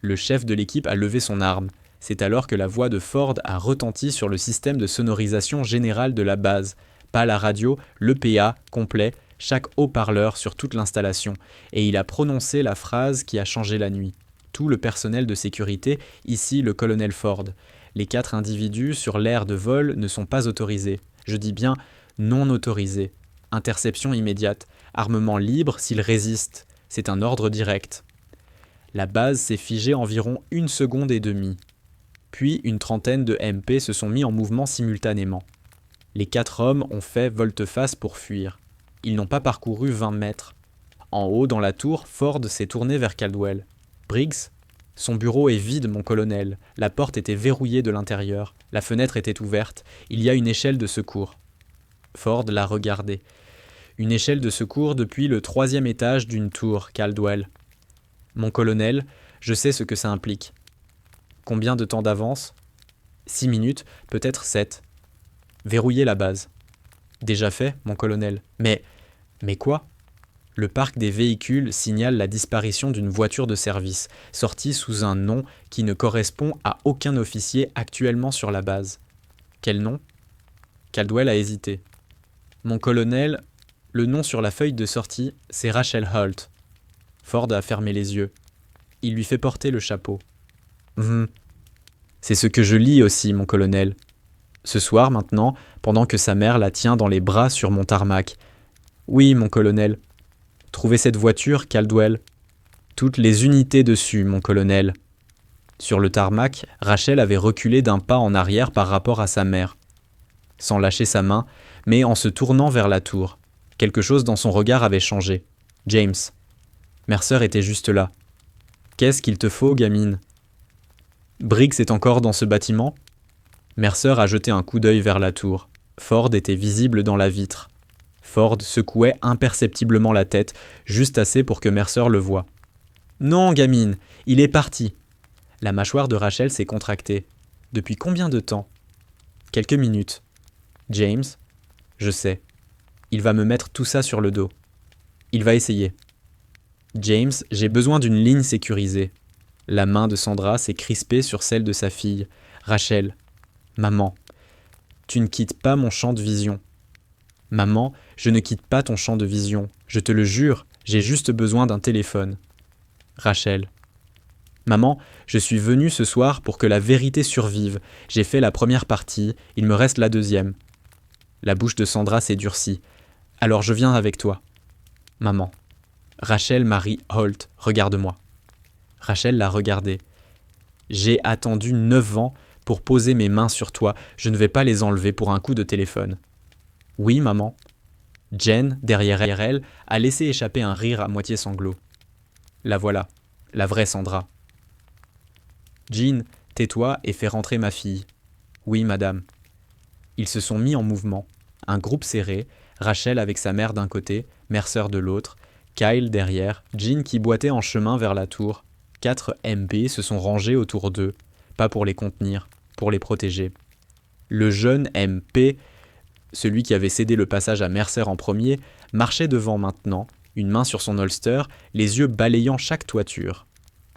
Le chef de l'équipe a levé son arme. C'est alors que la voix de Ford a retenti sur le système de sonorisation générale de la base. Pas la radio, le PA complet, chaque haut-parleur sur toute l'installation. Et il a prononcé la phrase qui a changé la nuit. Tout le personnel de sécurité, ici le colonel Ford. Les 4 individus sur l'aire de vol ne sont pas autorisés. Je dis bien non autorisés. Interception immédiate. Armement libre s'ils résistent. C'est un ordre direct. La base s'est figée environ 1 seconde et demie. Puis une trentaine de MP se sont mis en mouvement simultanément. Les 4 hommes ont fait volte-face pour fuir. Ils n'ont pas parcouru 20 mètres. En haut, dans la tour, Ford s'est tourné vers Caldwell. « Briggs, son bureau est vide, mon colonel. La porte était verrouillée de l'intérieur. La fenêtre était ouverte. Il y a une échelle de secours. » Ford l'a regardé. « Une échelle de secours depuis le 3e étage d'une tour, Caldwell. » « Mon colonel, je sais ce que ça implique. » « Combien de temps d'avance ? 6 minutes, peut-être 7. » « Verrouiller la base. » « Déjà fait, mon colonel. Mais quoi ? Le parc des véhicules signale la disparition d'une voiture de service, sortie sous un nom qui ne correspond à aucun officier actuellement sur la base. Quel nom ? Caldwell a hésité. « Mon colonel, le nom sur la feuille de sortie, c'est Rachel Holt. » Ford a fermé les yeux. Il lui fait porter le chapeau. C'est ce que je lis aussi, mon colonel. Ce soir, maintenant, pendant que sa mère la tient dans les bras sur mon tarmac. Oui, mon colonel. Trouvez cette voiture, Caldwell. Toutes les unités dessus, mon colonel. Sur le tarmac, Rachel avait reculé d'un pas en arrière par rapport à sa mère. Sans lâcher sa main, mais en se tournant vers la tour. Quelque chose dans son regard avait changé. James. Mercer était juste là. Qu'est-ce qu'il te faut, gamine ? Briggs est encore dans ce bâtiment ? Mercer a jeté un coup d'œil vers la tour. Ford était visible dans la vitre. Ford secouait imperceptiblement la tête, juste assez pour que Mercer le voie. « Non, gamine, il est parti !» La mâchoire de Rachel s'est contractée. « Depuis combien de temps ?»« Quelques minutes. »« James, je sais. Il va me mettre tout ça sur le dos. Il va essayer. »« James, j'ai besoin d'une ligne sécurisée. » La main de Sandra s'est crispée sur celle de sa fille. « Rachel, maman, tu ne quittes pas mon champ de vision. » « Maman, je ne quitte pas ton champ de vision. Je te le jure, j'ai juste besoin d'un téléphone. » Rachel. « Maman, je suis venue ce soir pour que la vérité survive. J'ai fait la première partie, il me reste la deuxième. » La bouche de Sandra s'est durcie. « Alors je viens avec toi. » Maman. Rachel Marie Holt, regarde-moi. Rachel l'a regardé. « J'ai attendu 9 ans pour poser mes mains sur toi. Je ne vais pas les enlever pour un coup de téléphone. » « Oui, maman. » Jen, derrière elle, a laissé échapper un rire à moitié sanglot. La voilà, la vraie Sandra. « Jean, tais-toi et fais rentrer ma fille. »« Oui, madame. » Ils se sont mis en mouvement. Un groupe serré, Rachel avec sa mère d'un côté, Mercer de l'autre, Kyle derrière, Jean qui boitait en chemin vers la tour. 4 MP se sont rangés autour d'eux, pas pour les contenir, pour les protéger. Le jeune MP, celui qui avait cédé le passage à Mercer en premier, marchait devant maintenant, une main sur son holster, les yeux balayant chaque toiture.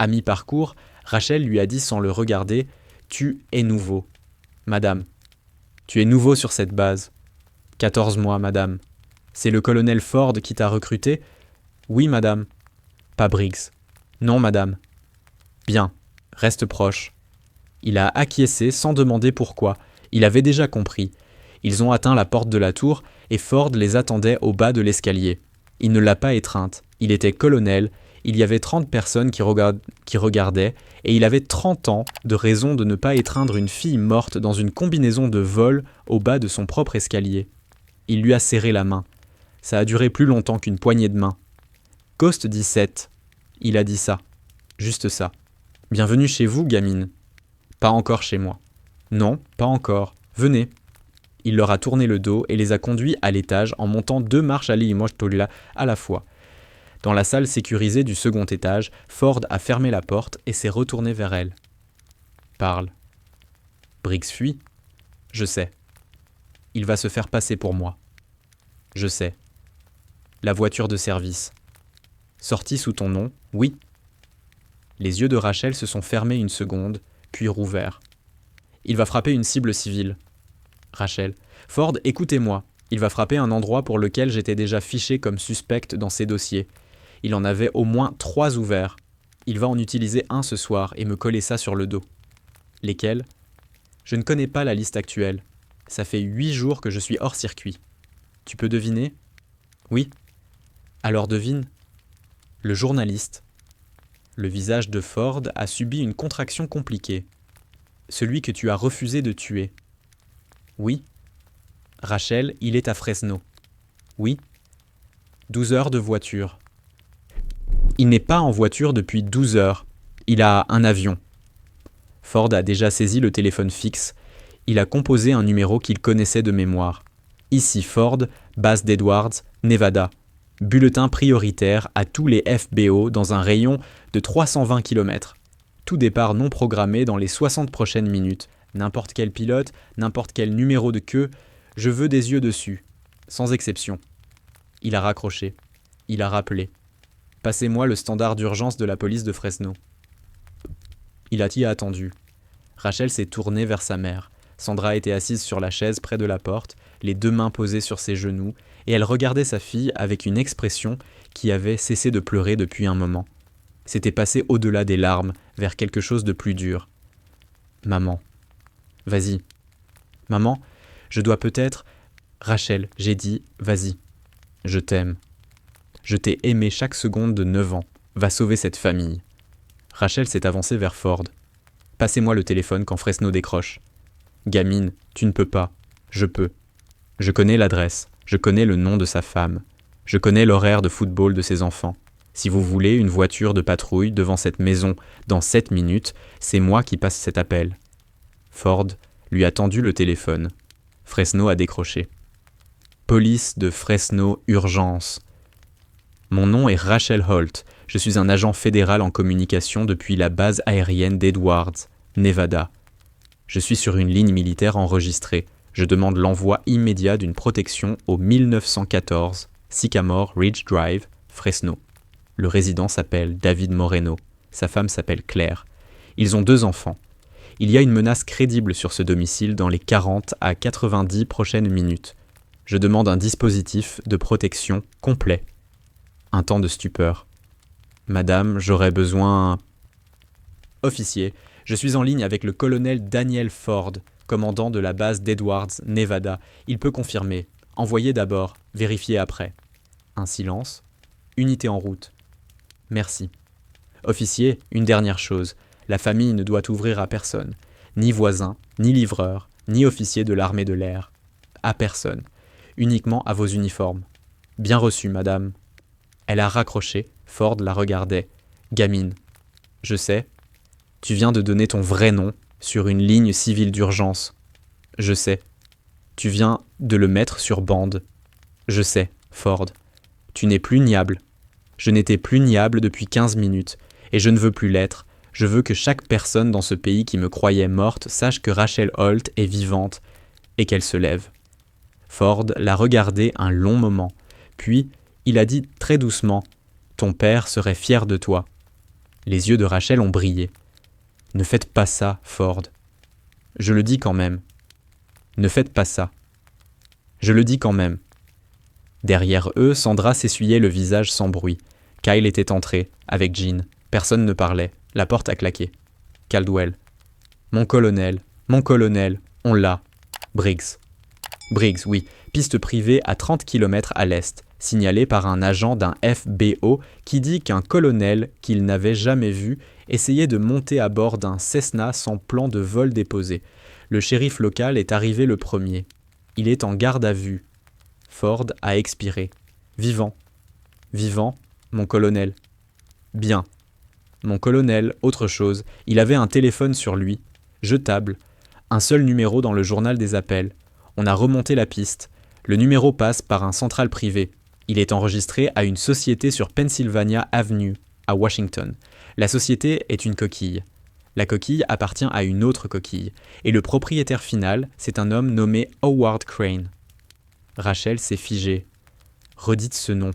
À mi-parcours, Rachel lui a dit sans le regarder « Tu es nouveau. »« Madame. » Tu es nouveau sur cette base. 14 mois, madame. C'est le colonel Ford qui t'a recruté? Oui, madame. Pas Briggs. Non, madame. Bien, reste proche. Il a acquiescé sans demander pourquoi. Il avait déjà compris. Ils ont atteint la porte de la tour et Ford les attendait au bas de l'escalier. Il ne l'a pas étreinte. Il était colonel, il y avait 30 personnes qui regardaient et il avait 30 ans de raison de ne pas étreindre une fille morte dans une combinaison de vol au bas de son propre escalier. Il lui a serré la main. Ça a duré plus longtemps qu'une poignée de main. Ghost 17. Il a dit ça. Juste ça. Bienvenue chez vous, gamine. Pas encore chez moi. Non, pas encore. Venez. Il leur a tourné le dos et les a conduits à l'étage en montant 2 marches à la fois. Dans la salle sécurisée du second étage, Ford a fermé la porte et s'est retourné vers elle. Parle. Briggs fuit. Je sais. Il va se faire passer pour moi. Je sais. La voiture de service. Sortie sous ton nom, oui. Les yeux de Rachel se sont fermés une seconde, puis rouverts. Il va frapper une cible civile. Rachel. Ford, écoutez-moi. Il va frapper un endroit pour lequel j'étais déjà fiché comme suspecte dans ses dossiers. Il en avait au moins 3 ouverts. Il va en utiliser un ce soir et me coller ça sur le dos. Lesquels? Je ne connais pas la liste actuelle. Ça fait 8 jours que je suis hors circuit. Tu peux deviner? Oui. Alors devine. Le journaliste. Le visage de Ford a subi une contraction compliquée. Celui que tu as refusé de tuer. Oui. Rachel, il est à Fresno. Oui. 12 heures de voiture. Il n'est pas en voiture depuis 12 heures. Il a un avion. Ford a déjà saisi le téléphone fixe. Il a composé un numéro qu'il connaissait de mémoire. Ici Ford, base d'Edwards, Nevada. Bulletin prioritaire à tous les FBO dans un rayon de 320 km. Tout départ non programmé dans les 60 prochaines minutes. N'importe quel pilote, n'importe quel numéro de queue, je veux des yeux dessus. Sans exception. Il a raccroché. Il a rappelé. Passez-moi le standard d'urgence de la police de Fresno. Il a attendu. Rachel s'est tournée vers sa mère. Sandra était assise sur la chaise près de la porte, les 2 mains posées sur ses genoux, et elle regardait sa fille avec une expression qui avait cessé de pleurer depuis un moment. C'était passé au-delà des larmes, vers quelque chose de plus dur. Maman. Vas-y. Maman, je dois peut-être... Rachel, j'ai dit, vas-y. Je t'aime. Je t'ai aimé chaque seconde de 9 ans. Va sauver cette famille. Rachel s'est avancée vers Ford. Passez-moi le téléphone quand Fresno décroche. Gamine, tu ne peux pas. Je peux. Je connais l'adresse. Je connais le nom de sa femme. Je connais l'horaire de football de ses enfants. Si vous voulez une voiture de patrouille devant cette maison dans 7 minutes, c'est moi qui passe cet appel. Ford lui a tendu le téléphone. Fresno a décroché. Police de Fresno, urgence. Mon nom est Rachel Holt. Je suis un agent fédéral en communication depuis la base aérienne d'Edwards, Nevada. Je suis sur une ligne militaire enregistrée. Je demande l'envoi immédiat d'une protection au 1914 Sycamore Ridge Drive, Fresno. Le résident s'appelle David Moreno. Sa femme s'appelle Claire. Ils ont 2 enfants. Il y a une menace crédible sur ce domicile dans les 40 à 90 prochaines minutes. Je demande un dispositif de protection complet. Un temps de stupeur. Madame, j'aurais besoin... Officier, je suis en ligne avec le colonel Daniel Ford, commandant de la base d'Edwards, Nevada. Il peut confirmer. Envoyez d'abord, vérifiez après. Un silence. Unité en route. Merci. Officier, une dernière chose. La famille ne doit ouvrir à personne. Ni voisin, ni livreur, ni officier de l'armée de l'air. À personne. Uniquement à vos uniformes. Bien reçu, madame. Elle a raccroché. Ford la regardait. Gamine. Je sais. Tu viens de donner ton vrai nom sur une ligne civile d'urgence. Je sais. Tu viens de le mettre sur bande. Je sais, Ford. Tu n'es plus niable. Je n'étais plus niable depuis 15 minutes, et je ne veux plus l'être. Je veux que chaque personne dans ce pays qui me croyait morte sache que Rachel Holt est vivante et qu'elle se lève. Ford l'a regardé un long moment, puis il a dit très doucement « Ton père serait fier de toi ». Les yeux de Rachel ont brillé. « Ne faites pas ça, Ford. » Je le dis quand même. Ne faites pas ça. Je le dis quand même. Derrière eux, Sandra s'essuyait le visage sans bruit. Kyle était entré, avec Jean. Personne ne parlait. La porte a claqué. Caldwell. Mon colonel, on l'a. Briggs. Briggs, oui. Piste privée à 30 km à l'est, signalée par un agent d'un FBO qui dit qu'un colonel qu'il n'avait jamais vu essayait de monter à bord d'un Cessna sans plan de vol déposé. Le shérif local est arrivé le premier. Il est en garde à vue. Ford a expiré. Vivant. Vivant, mon colonel. Bien. Mon colonel, autre chose, il avait un téléphone sur lui, jetable, un seul numéro dans le journal des appels. On a remonté la piste. Le numéro passe par un central privé. Il est enregistré à une société sur Pennsylvania Avenue, à Washington. La société est une coquille. La coquille appartient à une autre coquille. Et le propriétaire final, c'est un homme nommé Howard Crane. Rachel s'est figée. Redites ce nom.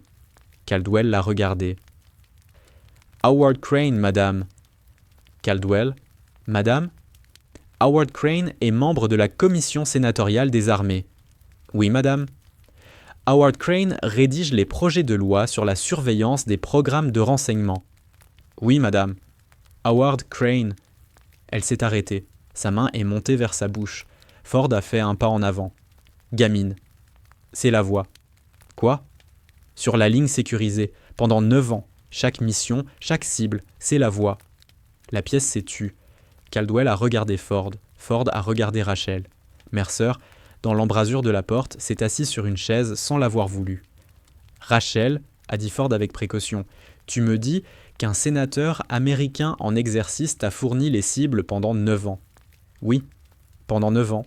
Caldwell l'a regardé. Howard Crane, madame. Caldwell. Madame? Howard Crane est membre de la commission sénatoriale des armées. Oui, madame. Howard Crane rédige les projets de loi sur la surveillance des programmes de renseignement. Oui, madame. Howard Crane. Elle s'est arrêtée. Sa main est montée vers sa bouche. Ford a fait un pas en avant. Gamine. C'est la voix. Quoi? Sur la ligne sécurisée, pendant 9 ans, chaque mission, chaque cible, c'est la voix. La pièce s'est tue. Caldwell a regardé Ford. Ford a regardé Rachel. Mercer, dans l'embrasure de la porte, s'est assis sur une chaise sans l'avoir voulu. Rachel, a dit Ford avec précaution, tu me dis qu'un sénateur américain en exercice t'a fourni les cibles pendant 9 ans. Oui, pendant 9 ans.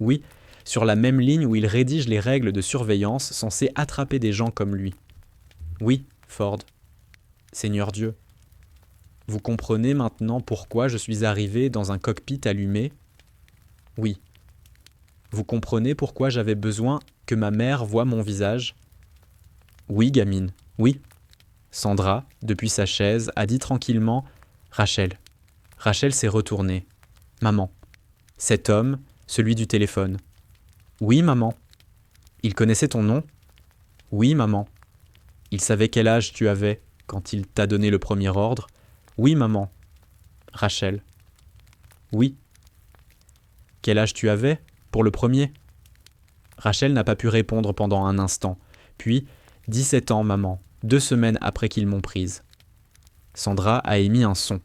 Oui, sur la même ligne où il rédige les règles de surveillance censées attraper des gens comme lui. Oui, Ford. Seigneur Dieu. Vous comprenez maintenant pourquoi je suis arrivé dans un cockpit allumé? Oui. Vous comprenez pourquoi j'avais besoin que ma mère voie mon visage? Oui, gamine, oui. Sandra, depuis sa chaise, a dit tranquillement « Rachel ». Rachel s'est retournée. « Maman. » Cet homme, celui du téléphone. « Oui, maman. » Il connaissait ton nom? « Oui, maman. » Il savait quel âge tu avais quand il t'a donné le premier ordre? « Oui, maman. » Rachel. « Oui. » Quel âge tu avais pour le premier? Rachel n'a pas pu répondre pendant un instant. Puis, 17 ans, maman, 2 semaines après qu'ils m'ont prise. Sandra a émis un son.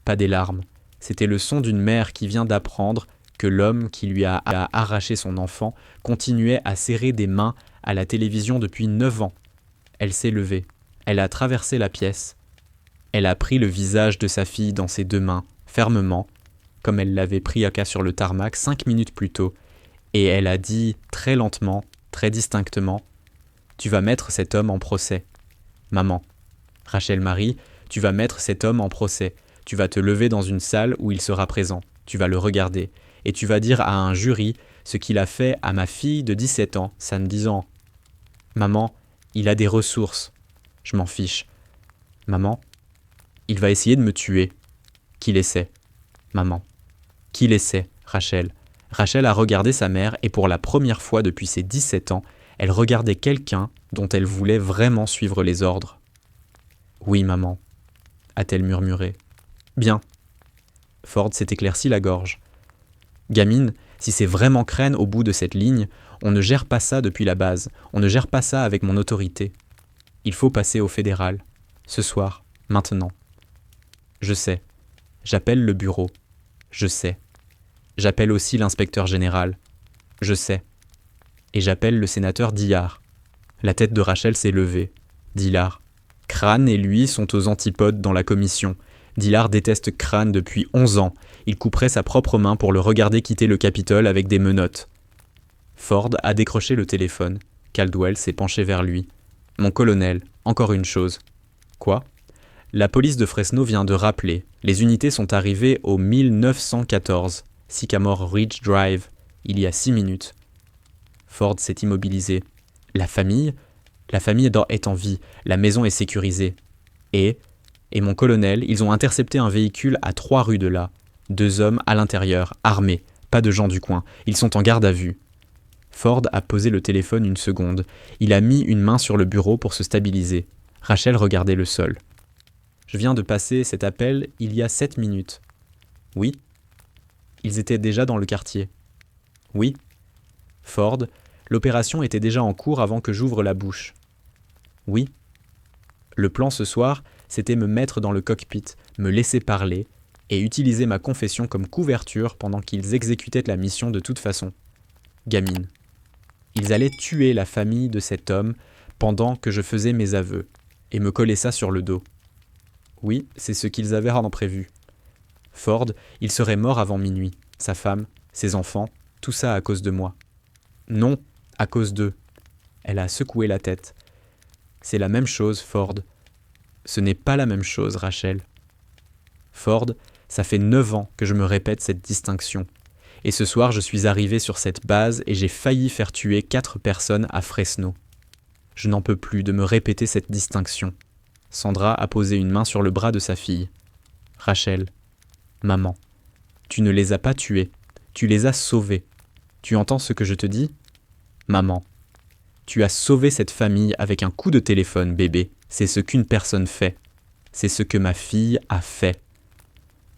Pas des larmes. C'était le son d'une mère qui vient d'apprendre que l'homme qui lui a arraché son enfant continuait à serrer des mains à la télévision depuis 9 ans. Elle s'est levée. Elle a traversé la pièce. Elle a pris le visage de sa fille dans ses 2 mains, fermement, comme elle l'avait pris à cas sur le tarmac 5 minutes plus tôt, et elle a dit très lentement, très distinctement, « Tu vas mettre cet homme en procès. Maman. Rachel Marie, tu vas mettre cet homme en procès. Tu vas te lever dans une salle où il sera présent. Tu vas le regarder. Et tu vas dire à un jury ce qu'il a fait à ma fille de 17 ans, samedi ans. Maman, il a des ressources. Je m'en fiche. Maman, il va essayer de me tuer. Qu'il essaie. Maman. Qu'il essaie, Rachel. Rachel a regardé sa mère et pour la première fois depuis ses 17 ans, elle regardait quelqu'un dont elle voulait vraiment suivre les ordres. « Oui, maman », a-t-elle murmuré. « Bien. » Ford s'est éclairci la gorge. « Gamine, si c'est vraiment Crane au bout de cette ligne, on ne gère pas ça depuis la base, on ne gère pas ça avec mon autorité. Il faut passer au fédéral. Ce soir, maintenant. Je sais. J'appelle le bureau. Je sais. J'appelle aussi l'inspecteur général. Je sais. Et j'appelle le sénateur Dillard. » La tête de Rachel s'est levée. Dillard. Crane et lui sont aux antipodes dans la commission. Dillard déteste Crane depuis 11 ans. Il couperait sa propre main pour le regarder quitter le Capitole avec des menottes. Ford a décroché le téléphone. Caldwell s'est penché vers lui. « Mon colonel, encore une chose. » « Quoi ? » La police de Fresno vient de rappeler. Les unités sont arrivées au 1914, Sycamore Ridge Drive, il y a 6 minutes. Ford s'est immobilisé. La famille est en vie, la maison est sécurisée. Et mon colonel, ils ont intercepté un véhicule à 3 rues de là. 2 hommes à l'intérieur, armés, Pas de gens du coin, ils sont en garde à vue. Ford a posé le téléphone une seconde. Il a mis une main sur le bureau pour se stabiliser. Rachel regardait le sol. Je viens de passer cet appel il y a 7 minutes. Oui. Ils étaient déjà dans le quartier. Oui. Ford, l'opération était déjà en cours avant que j'ouvre la bouche. Oui. Le plan ce soir, c'était me mettre dans le cockpit, me laisser parler et utiliser ma confession comme couverture pendant qu'ils exécutaient la mission de toute façon. Gamine. Ils allaient tuer la famille de cet homme pendant que je faisais mes aveux et me coller ça sur le dos. Oui, c'est ce qu'ils avaient en prévu. Ford, il serait mort avant minuit. Sa femme, ses enfants, tout ça à cause de moi. Non, à cause d'eux. Elle a secoué la tête. C'est la même chose, Ford. Ce n'est pas la même chose, Rachel. Ford, ça fait 9 ans que je me répète cette distinction. Et ce soir, je suis arrivé sur cette base et j'ai failli faire tuer 4 personnes à Fresno. Je n'en peux plus de me répéter cette distinction. Sandra a posé une main sur le bras de sa fille. Rachel, maman, tu ne les as pas tués, tu les as sauvés. Tu entends ce que je te dis ? Maman, tu as sauvé cette famille avec un coup de téléphone, bébé. C'est ce qu'une personne fait. C'est ce que ma fille a fait.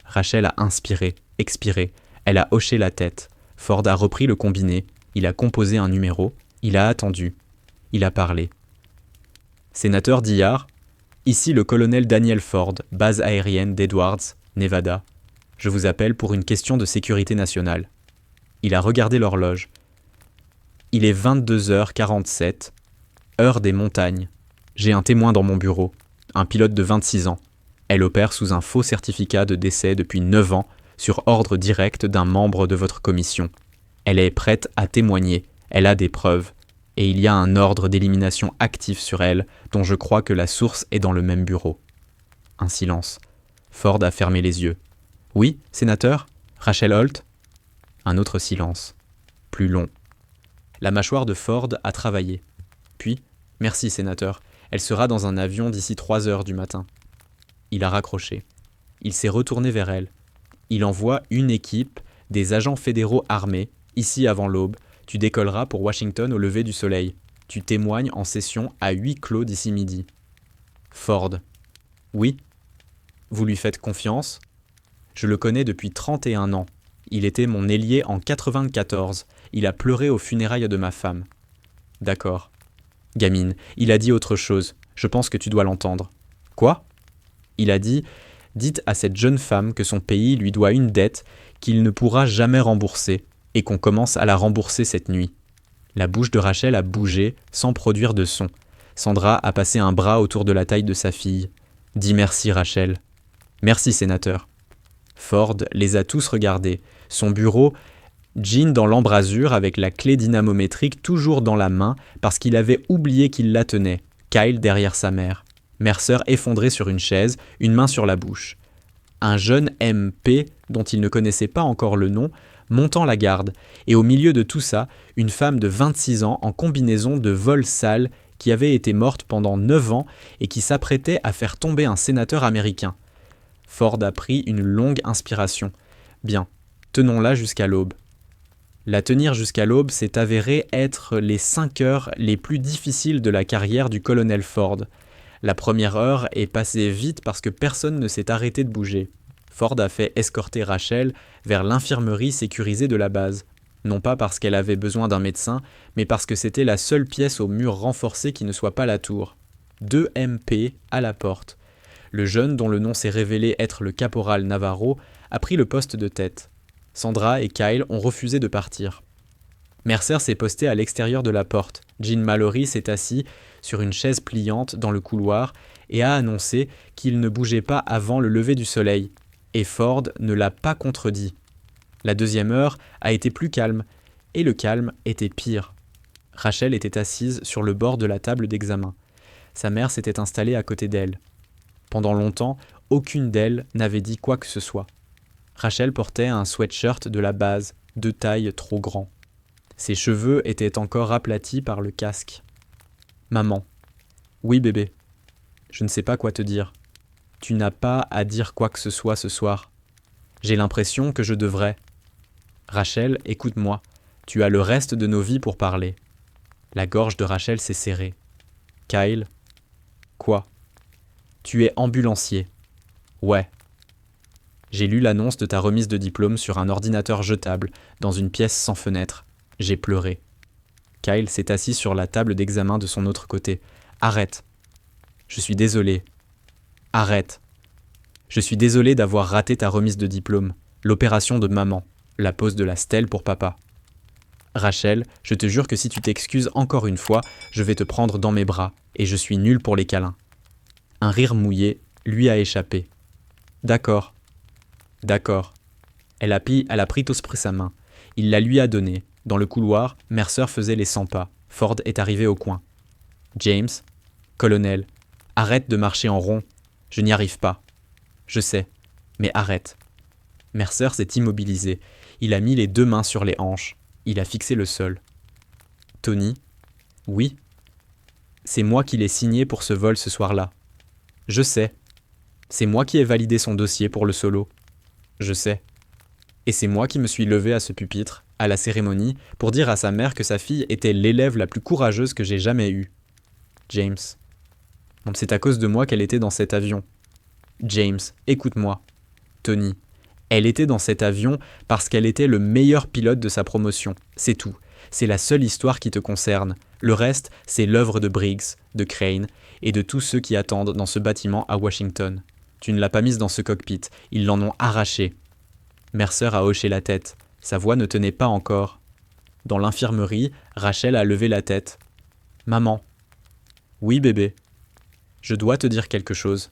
Rachel a inspiré, expiré. Elle a hoché la tête. Ford a repris le combiné. Il a composé un numéro. Il a attendu. Il a parlé. Sénateur Dillard, ici le colonel Daniel Ford, base aérienne d'Edwards, Nevada. Je vous appelle pour une question de sécurité nationale. Il a regardé l'horloge. Il est 22h47, heure des montagnes. J'ai un témoin dans mon bureau, un pilote de 26 ans. Elle opère sous un faux certificat de décès depuis 9 ans, sur ordre direct d'un membre de votre commission. Elle est prête à témoigner, elle a des preuves, et il y a un ordre d'élimination actif sur elle, dont je crois que la source est dans le même bureau. Un silence. Ford a fermé les yeux. Oui, sénateur ? Rachel Holt ? Un autre silence. Plus long. La mâchoire de Ford a travaillé. Puis, merci, sénateur, elle sera dans un avion d'ici 3 heures du matin. Il a raccroché. Il s'est retourné vers elle. Il envoie une équipe, des agents fédéraux armés, ici avant l'aube. Tu décolleras pour Washington au lever du soleil. Tu témoignes en session à huis clos d'ici midi. Ford. Oui. Vous lui faites confiance ? Je le connais depuis 31 ans. Il était mon ailier en 94. Il a pleuré aux funérailles de ma femme. D'accord. Gamine, il a dit autre chose. Je pense que tu dois l'entendre. Quoi ? Il a dit « Dites à cette jeune femme que son pays lui doit une dette qu'il ne pourra jamais rembourser et qu'on commence à la rembourser cette nuit. » La bouche de Rachel a bougé sans produire de son. Sandra a passé un bras autour de la taille de sa fille. « Dis merci, Rachel. »« Merci, sénateur. » Ford les a tous regardés. Son bureau, Jean dans l'embrasure avec la clé dynamométrique toujours dans la main parce qu'il avait oublié qu'il la tenait. Kyle derrière sa mère. Mercer effondré sur une chaise, une main sur la bouche. Un jeune MP, dont il ne connaissait pas encore le nom, montant la garde. Et au milieu de tout ça, une femme de 26 ans en combinaison de vol sale qui avait été morte pendant 9 ans et qui s'apprêtait à faire tomber un sénateur américain. Ford a pris une longue inspiration. Bien, tenons-la jusqu'à l'aube. La tenir jusqu'à l'aube s'est avéré être les 5 heures les plus difficiles de la carrière du colonel Ford. La première heure est passée vite parce que personne ne s'est arrêté de bouger. Ford a fait escorter Rachel vers l'infirmerie sécurisée de la base. Non pas parce qu'elle avait besoin d'un médecin, mais parce que c'était la seule pièce au mur renforcé qui ne soit pas la tour. 2 MP à la porte. Le jeune, dont le nom s'est révélé être le caporal Navarro, a pris le poste de tête. Sandra et Kyle ont refusé de partir. Mercer s'est posté à l'extérieur de la porte. Jean Mallory s'est assis sur une chaise pliante dans le couloir et a annoncé qu'il ne bougeait pas avant le lever du soleil. Et Ford ne l'a pas contredit. La deuxième heure a été plus calme, et le calme était pire. Rachel était assise sur le bord de la table d'examen. Sa mère s'était installée à côté d'elle. Pendant longtemps, aucune d'elles n'avait dit quoi que ce soit. Rachel portait un sweatshirt de la base, de taille trop grand. Ses cheveux étaient encore aplatis par le casque. « Maman. »« Oui, bébé. Je ne sais pas quoi te dire. Tu n'as pas à dire quoi que ce soit ce soir. J'ai l'impression que je devrais. » Rachel, écoute-moi. Tu as le reste de nos vies pour parler. La gorge de Rachel s'est serrée. Kyle. Quoi? Tu es ambulancier. Ouais. J'ai lu l'annonce de ta remise de diplôme sur un ordinateur jetable, dans une pièce sans fenêtre. J'ai pleuré. Kyle s'est assis sur la table d'examen de son autre côté. Arrête. Je suis désolé. Arrête. Je suis désolé d'avoir raté ta remise de diplôme, l'opération de maman, la pose de la stèle pour papa. Rachel, je te jure que si tu t'excuses encore une fois, je vais te prendre dans mes bras, et je suis nul pour les câlins. Un rire mouillé lui a échappé. D'accord. D'accord. Elle a pris Tospré sa main. Il la lui a donnée. Dans le couloir, Mercer faisait les 100 pas. Ford est arrivé au coin. James, colonel, arrête de marcher en rond. Je n'y arrive pas. Je sais, mais arrête. Mercer s'est immobilisé. Il a mis les 2 mains sur les hanches. Il a fixé le sol. Tony, oui. C'est moi qui l'ai signé pour ce vol ce soir-là. Je sais. C'est moi qui ai validé son dossier pour le solo. Je sais. Et c'est moi qui me suis levé à ce pupitre, à la cérémonie, pour dire à sa mère que sa fille était l'élève la plus courageuse que j'ai jamais eue. James. C'est à cause de moi qu'elle était dans cet avion. James, écoute-moi. Tony. Elle était dans cet avion parce qu'elle était le meilleur pilote de sa promotion. C'est tout. C'est la seule histoire qui te concerne. Le reste, c'est l'œuvre de Briggs, de Crane et de tous ceux qui attendent dans ce bâtiment à Washington. Tu ne l'as pas mise dans ce cockpit. Ils l'en ont arraché. Mercer a hoché la tête. Sa voix ne tenait pas encore. Dans l'infirmerie, Rachel a levé la tête. Maman. Oui, bébé. Je dois te dire quelque chose.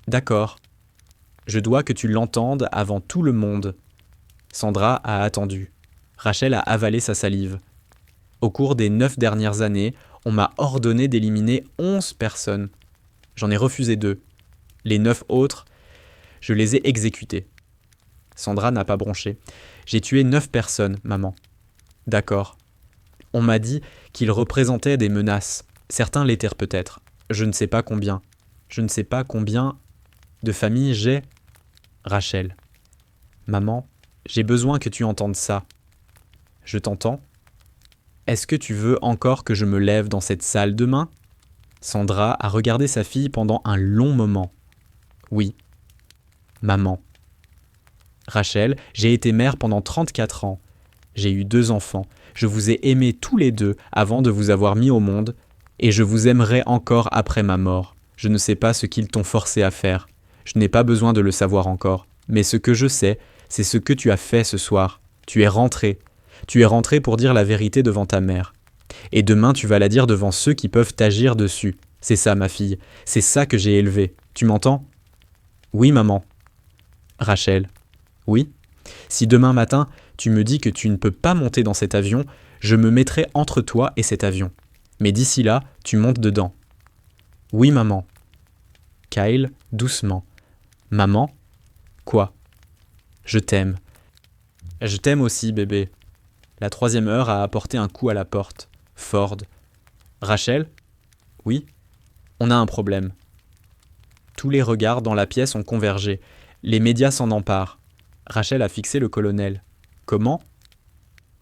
D'accord. Je dois que tu l'entendes avant tout le monde. Sandra a attendu. Rachel a avalé sa salive. Au cours des 9 dernières années, on m'a ordonné d'éliminer 11 personnes. J'en ai refusé 2. Les 9 autres, je les ai exécutées. Sandra n'a pas bronché. J'ai tué 9 personnes, maman. D'accord. On m'a dit qu'ils représentaient des menaces. Certains l'étaient peut-être. Je ne sais pas combien. Je ne sais pas combien de familles j'ai. Rachel. Maman, j'ai besoin que tu entendes ça. Je t'entends. Est-ce que tu veux encore que je me lève dans cette salle demain? Sandra a regardé sa fille pendant un long moment. Oui. Maman. Rachel, j'ai été mère pendant 34 ans. J'ai eu 2 enfants. Je vous ai aimés tous les 2 avant de vous avoir mis au monde, et je vous aimerai encore après ma mort. Je ne sais pas ce qu'ils t'ont forcé à faire. Je n'ai pas besoin de le savoir encore. Mais ce que je sais, c'est ce que tu as fait ce soir. Tu es rentré. Tu es rentré pour dire la vérité devant ta mère. Et demain, tu vas la dire devant ceux qui peuvent t'agir dessus. C'est ça, ma fille. C'est ça que j'ai élevé. Tu m'entends? Oui, maman. Rachel. Oui. Si demain matin, tu me dis que tu ne peux pas monter dans cet avion, je me mettrai entre toi et cet avion. Mais d'ici là, tu montes dedans. Oui, maman. Kyle, doucement. Maman? Quoi? Je t'aime. Je t'aime aussi, bébé. La 3e heure a apporté un coup à la porte. Ford. Rachel? Oui? On a un problème. Tous les regards dans la pièce ont convergé. Les médias s'en emparent. Rachel a fixé le colonel. Comment?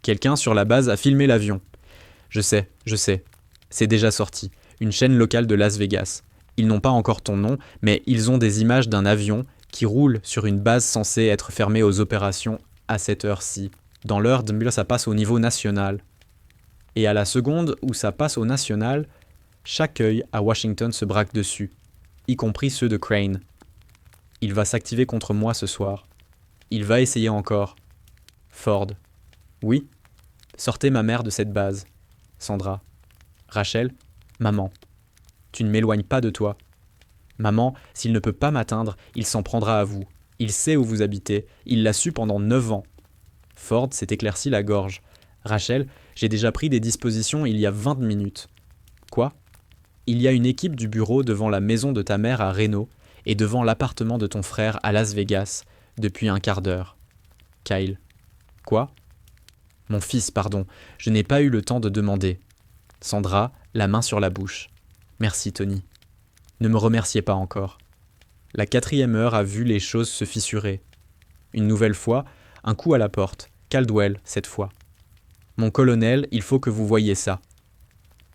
Quelqu'un sur la base a filmé l'avion. Je sais. C'est déjà sorti. Une chaîne locale de Las Vegas. Ils n'ont pas encore ton nom, mais ils ont des images d'un avion qui roule sur une base censée être fermée aux opérations à cette heure-ci. Dans l'heure, ça passe au niveau national. Et à la seconde où ça passe au national, chaque œil à Washington se braque dessus, y compris ceux de Crane. Il va s'activer contre moi ce soir. Il va essayer encore. Ford. Oui? Sortez ma mère de cette base. Sandra. Rachel. Maman. Tu ne m'éloignes pas de toi. Maman, s'il ne peut pas m'atteindre, il s'en prendra à vous. Il sait où vous habitez. Il l'a su pendant 9 ans. Ford s'est éclairci la gorge. Rachel, j'ai déjà pris des dispositions il y a 20 minutes. Quoi? Il y a une équipe du bureau devant la maison de ta mère à Reno et devant l'appartement de ton frère à Las Vegas depuis un quart d'heure. Kyle. Quoi? Mon fils, pardon, je n'ai pas eu le temps de demander. Sandra, la main sur la bouche. Merci, Tony. Ne me remerciez pas encore. La 4e heure a vu les choses se fissurer. Une nouvelle fois, un coup à la porte. Caldwell, cette fois. Mon colonel, il faut que vous voyiez ça.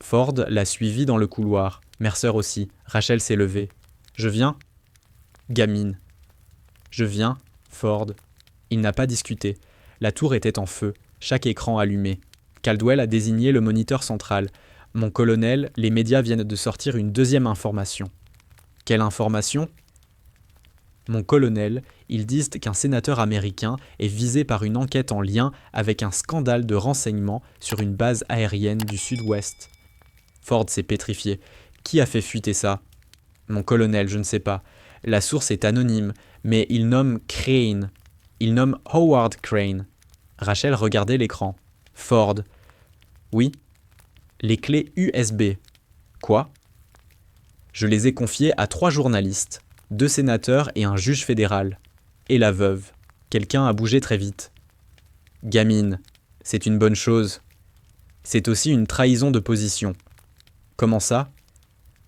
Ford l'a suivi dans le couloir. Mercer aussi. Rachel s'est levée. Je viens ? Gamine. Je viens, Ford. Il n'a pas discuté. La tour était en feu, chaque écran allumé. Caldwell a désigné le moniteur central. Mon colonel, les médias viennent de sortir une deuxième information. Quelle information ? Mon colonel, ils disent qu'un sénateur américain est visé par une enquête en lien avec un scandale de renseignement sur une base aérienne du sud-ouest. Ford s'est pétrifié. Qui a fait fuiter ça ? Mon colonel, je ne sais pas. La source est anonyme, mais il nomme Crane. Il nomme Howard Crane. Rachel regardait l'écran. Ford. Oui. Les clés USB. Quoi ? Je les ai confiées à 3 journalistes, 2 sénateurs et un juge fédéral. Et la veuve. Quelqu'un a bougé très vite. Gamine, c'est une bonne chose. C'est aussi une trahison de position. Comment ça ?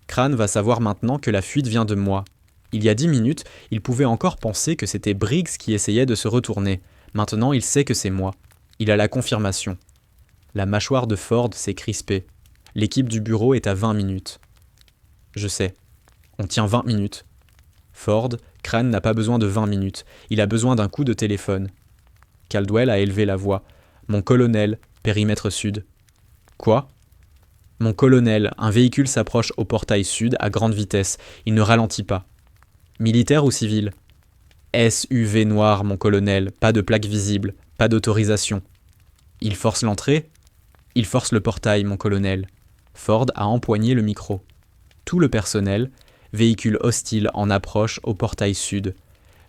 Crane va savoir maintenant que la fuite vient de moi. Il y a 10 minutes, il pouvait encore penser que c'était Briggs qui essayait de se retourner. Maintenant, il sait que c'est moi. Il a la confirmation. La mâchoire de Ford s'est crispée. L'équipe du bureau est à 20 minutes. Je sais. On tient 20 minutes. Ford, Crane n'a pas besoin de 20 minutes. Il a besoin d'un coup de téléphone. Caldwell a élevé la voix. Mon colonel, périmètre sud. Quoi ? Mon colonel, un véhicule s'approche au portail sud à grande vitesse. Il ne ralentit pas. Militaire ou civil ? SUV noir, mon colonel. Pas de plaque visible. Pas d'autorisation. Il force l'entrée ? Il force le portail, mon colonel. Ford a empoigné le micro. Tout le personnel, véhicule hostile en approche au portail sud.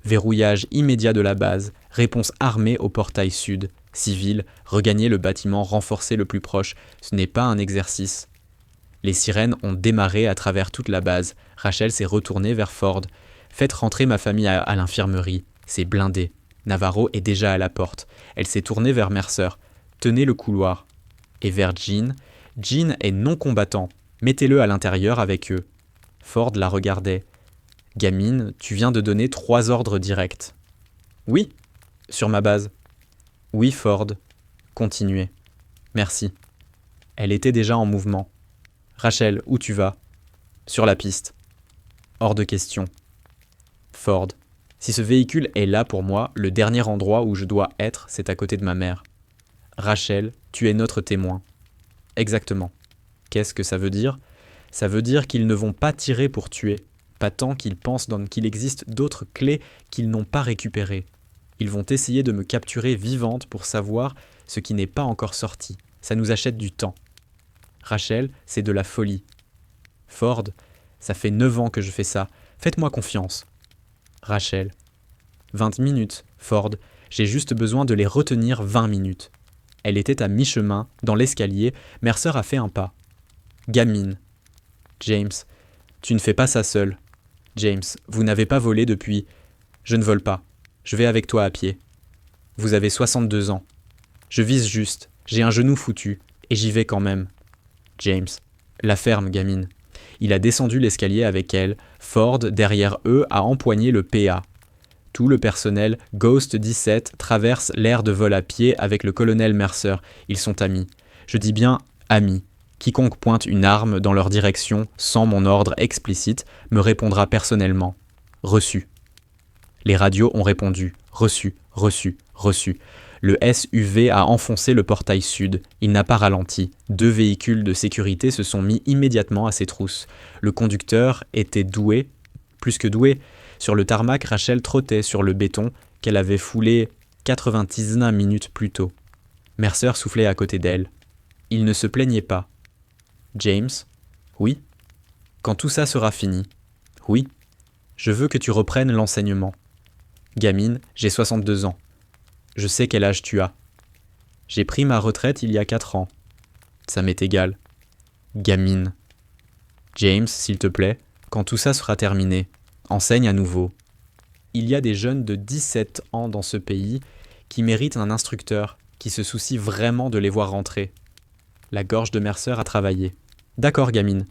Verrouillage immédiat de la base, réponse armée au portail sud. Civil, regagner le bâtiment renforcé le plus proche, ce n'est pas un exercice. Les sirènes ont démarré à travers toute la base. Rachel s'est retournée vers Ford. Faites rentrer ma famille à l'infirmerie. C'est blindé. Navarro est déjà à la porte. Elle s'est tournée vers Mercer. Tenez le couloir. Et vers Jean. Jean est non combattant. Mettez-le à l'intérieur avec eux. Ford la regardait. Gamine, tu viens de donner 3 ordres directs. Oui, sur ma base. Oui, Ford. Continuez. Merci. Elle était déjà en mouvement. Rachel, où tu vas ? Sur la piste. Hors de question. Ford. Si ce véhicule est là pour moi, le dernier endroit où je dois être, c'est à côté de ma mère. Rachel, tu es notre témoin. Exactement. Qu'est-ce que ça veut dire ? Ça veut dire qu'ils ne vont pas tirer pour tuer, pas tant qu'ils pensent qu'il existe d'autres clés qu'ils n'ont pas récupérées. Ils vont essayer de me capturer vivante pour savoir ce qui n'est pas encore sorti. Ça nous achète du temps. Rachel, c'est de la folie. Ford, ça fait 9 ans que je fais ça. Faites-moi confiance. Rachel. 20 minutes, Ford. J'ai juste besoin de les retenir 20 minutes. Elle était à mi-chemin, dans l'escalier. Mercer a fait un pas. Gamine. James, tu ne fais pas ça seul. James, vous n'avez pas volé depuis... Je ne vole pas. Je vais avec toi à pied. Vous avez 62 ans. Je vise juste. J'ai un genou foutu. Et j'y vais quand même. James. La ferme, gamine. Il a descendu l'escalier avec elle. Ford, derrière eux, a empoigné le PA. Tout le personnel Ghost 17 traverse l'aire de vol à pied avec le colonel Mercer. Ils sont amis. Je dis bien amis. Quiconque pointe une arme dans leur direction sans mon ordre explicite me répondra personnellement. Reçu. Les radios ont répondu. Reçu, reçu, reçu. Le SUV a enfoncé le portail sud. Il n'a pas ralenti. 2 véhicules de sécurité se sont mis immédiatement à ses trousses. Le conducteur était doué, plus que doué. Sur le tarmac, Rachel trottait sur le béton qu'elle avait foulé 99 minutes plus tôt. Mercer soufflait à côté d'elle. Il ne se plaignait pas. James ? Oui ? Quand tout ça sera fini ? Oui. Je veux que tu reprennes l'enseignement. Gamine, j'ai 62 ans. Je sais quel âge tu as. J'ai pris ma retraite il y a 4 ans. Ça m'est égal. Gamine. James, s'il te plaît, quand tout ça sera terminé, enseigne à nouveau. Il y a des jeunes de 17 ans dans ce pays qui méritent un instructeur qui se soucie vraiment de les voir rentrer. La gorge de Mercer a travaillé. D'accord, gamine.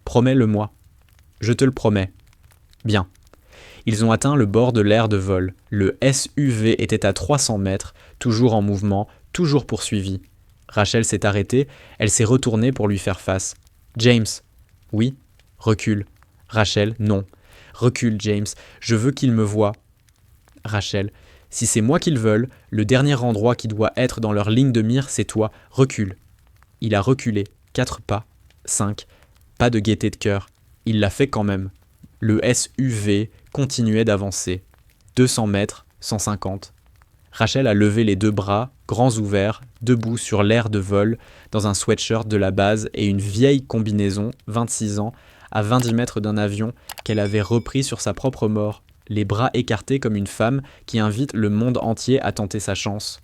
Promets-le-moi. Je te le promets. Bien. Ils ont atteint le bord de l'aire de vol. Le SUV était à 300 mètres, toujours en mouvement, toujours poursuivi. Rachel s'est arrêtée, elle s'est retournée pour lui faire face. « James !»« Oui ?» ?»« Recule. »« Rachel, non. »« Recule, James, je veux qu'il me voie. » Rachel, « Si c'est moi qu'ils veulent, le dernier endroit qui doit être dans leur ligne de mire, c'est toi. Recule. » Il a reculé, 4 pas, 5, pas de gaieté de cœur. Il l'a fait quand même. Le SUV continuait d'avancer. 200 mètres, 150. Rachel a levé les 2 bras, grands ouverts, debout sur l'aire de vol, dans un sweatshirt de la base et une vieille combinaison, 26 ans, à 20 mètres d'un avion qu'elle avait repris sur sa propre mort, les bras écartés comme une femme qui invite le monde entier à tenter sa chance.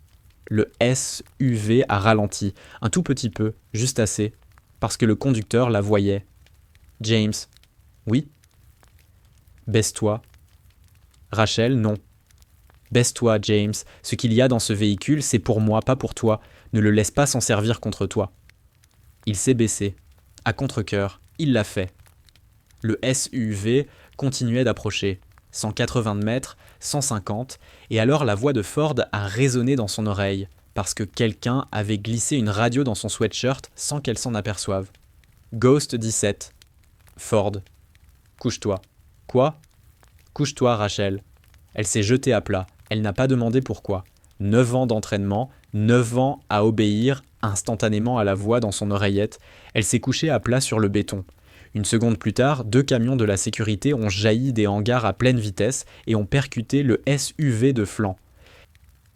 Le SUV a ralenti, un tout petit peu, juste assez, parce que le conducteur la voyait. « James. »« Oui. »« Baisse-toi. »« Rachel, non. »« Baisse-toi, James. Ce qu'il y a dans ce véhicule, c'est pour moi, pas pour toi. Ne le laisse pas s'en servir contre toi. » Il s'est baissé. À contre-cœur, il l'a fait. Le SUV continuait d'approcher. 180 mètres, 150, et alors la voix de Ford a résonné dans son oreille, parce que quelqu'un avait glissé une radio dans son sweatshirt sans qu'elle s'en aperçoive. Ghost 17. Ford. Couche-toi. Quoi ? Couche-toi, Rachel. Elle s'est jetée à plat. Elle n'a pas demandé pourquoi. 9 ans d'entraînement, 9 ans à obéir instantanément à la voix dans son oreillette. Elle s'est couchée à plat sur le béton. Une seconde plus tard, 2 camions de la sécurité ont jailli des hangars à pleine vitesse et ont percuté le SUV de flanc.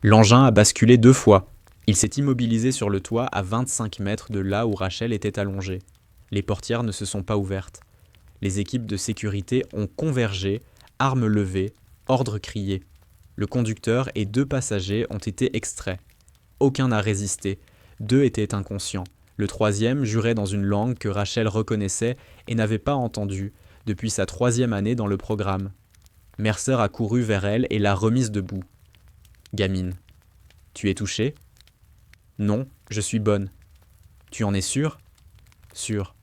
L'engin a basculé 2 fois. Il s'est immobilisé sur le toit à 25 mètres de là où Rachel était allongée. Les portières ne se sont pas ouvertes. Les équipes de sécurité ont convergé, armes levées, ordre crié. Le conducteur et 2 passagers ont été extraits. Aucun n'a résisté. 2 étaient inconscients. Le 3e jurait dans une langue que Rachel reconnaissait et n'avait pas entendue depuis sa 3e année dans le programme. Mercer a couru vers elle et l'a remise debout. « Gamine, tu es touchée ? » ?»« Non, je suis bonne. »« Tu en es sûre ? » ?»« Sûre. »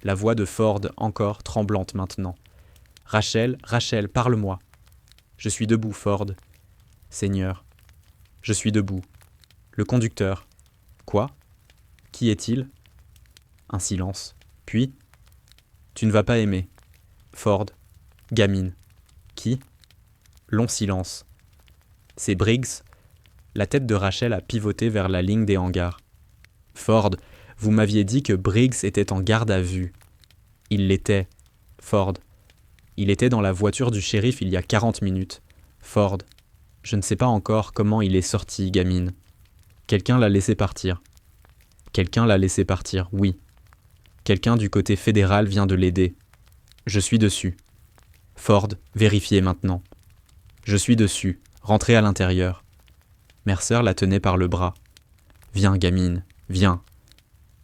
La voix de Ford, encore tremblante maintenant. « Rachel, Rachel, parle-moi. »« Je suis debout, Ford. »« Seigneur. »« Je suis debout. »« Le conducteur. »« Quoi ? Qui est-il ? » Un silence. Puis, « Tu ne vas pas aimer. »« Ford. »« Gamine. »« Qui ? » Long silence. « C'est Briggs. » La tête de Rachel a pivoté vers la ligne des hangars. « Ford, vous m'aviez dit que Briggs était en garde à vue. »« Il l'était. »« Ford. »« Il était dans la voiture du shérif il y a 40 minutes. »« Ford. »« Je ne sais pas encore comment il est sorti, gamine. »« Quelqu'un l'a laissé partir. »« Quelqu'un l'a laissé partir, oui. Quelqu'un du côté fédéral vient de l'aider. Je suis dessus. »« Ford, vérifiez maintenant. »« Je suis dessus. Rentrez à l'intérieur. » Mercer la tenait par le bras. « Viens, gamine, viens. »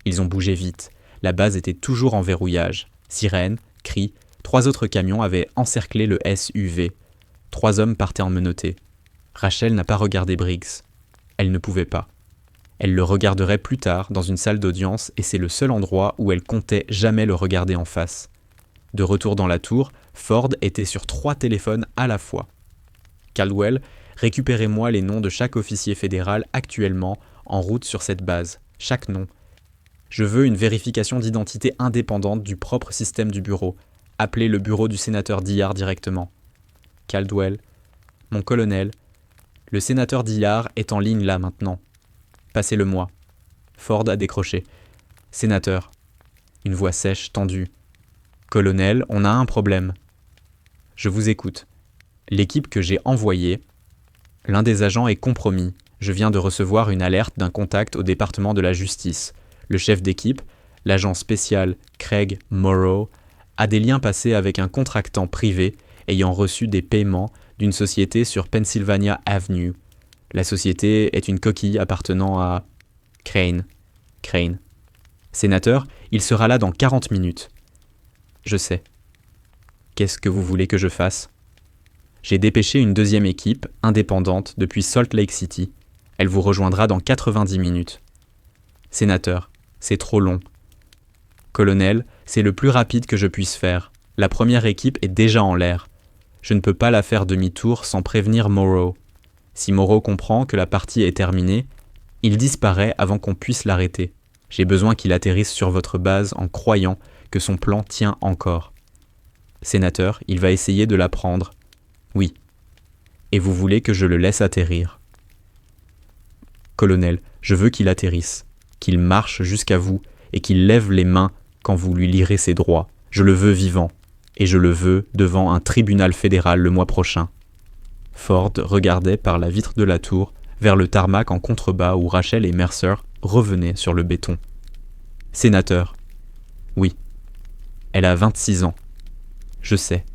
Ils ont bougé vite. La base était toujours en verrouillage. Sirènes, cris. 3 autres camions avaient encerclé le SUV. 3 hommes partaient en menotté. Rachel n'a pas regardé Briggs. Elle ne pouvait pas. Elle le regarderait plus tard dans une salle d'audience et c'est le seul endroit où elle comptait jamais le regarder en face. De retour dans la tour, Ford était sur 3 téléphones à la fois. « Caldwell, récupérez-moi les noms de chaque officier fédéral actuellement en route sur cette base. Chaque nom. Je veux une vérification d'identité indépendante du propre système du bureau. Appelez le bureau du sénateur Dillard directement. » Caldwell. « Mon colonel, le sénateur Dillard est en ligne là maintenant. Passez-le-moi. » Ford a décroché. « Sénateur. » Une voix sèche, tendue. « Colonel, on a un problème. »« Je vous écoute. » L'équipe que j'ai envoyée, l'un des agents est compromis. Je viens de recevoir une alerte d'un contact au département de la justice. Le chef d'équipe, l'agent spécial Craig Morrow, a des liens passés avec un contractant privé ayant reçu des paiements d'une société sur Pennsylvania Avenue. La société est une coquille appartenant à Crane. Sénateur, il sera là dans 40 minutes. Je sais. Qu'est-ce que vous voulez que je fasse ? J'ai dépêché une 2e équipe, indépendante, depuis Salt Lake City. Elle vous rejoindra dans 90 minutes. Sénateur, c'est trop long. Colonel, c'est le plus rapide que je puisse faire. La première équipe est déjà en l'air. Je ne peux pas la faire demi-tour sans prévenir Morrow. Si Morrow comprend que la partie est terminée, il disparaît avant qu'on puisse l'arrêter. J'ai besoin qu'il atterrisse sur votre base en croyant que son plan tient encore. Sénateur, il va essayer de la prendre. Oui. Et vous voulez que je le laisse atterrir. Colonel, je veux qu'il atterrisse, qu'il marche jusqu'à vous et qu'il lève les mains quand vous lui lirez ses droits. Je le veux vivant, et je le veux devant un tribunal fédéral le mois prochain. Ford regardait par la vitre de la tour vers le tarmac en contrebas où Rachel et Mercer revenaient sur le béton. Sénateur. Oui. Elle a 26 ans. Je sais.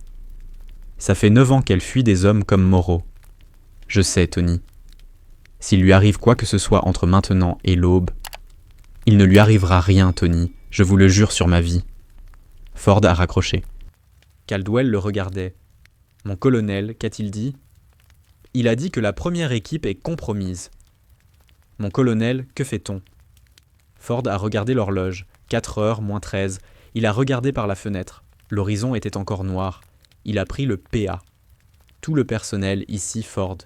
Ça fait 9 ans qu'elle fuit des hommes comme Morrow. Je sais, Tony. S'il lui arrive quoi que ce soit entre maintenant et l'aube, il ne lui arrivera rien, Tony, je vous le jure sur ma vie. Ford a raccroché. Caldwell le regardait. Mon colonel, qu'a-t-il dit ? Il a dit que la première équipe est compromise. Mon colonel, que fait-on ? Ford a regardé l'horloge. 4h moins 13. Il a regardé par la fenêtre. L'horizon était encore noir. Il a pris le PA. Tout le personnel ici, Ford.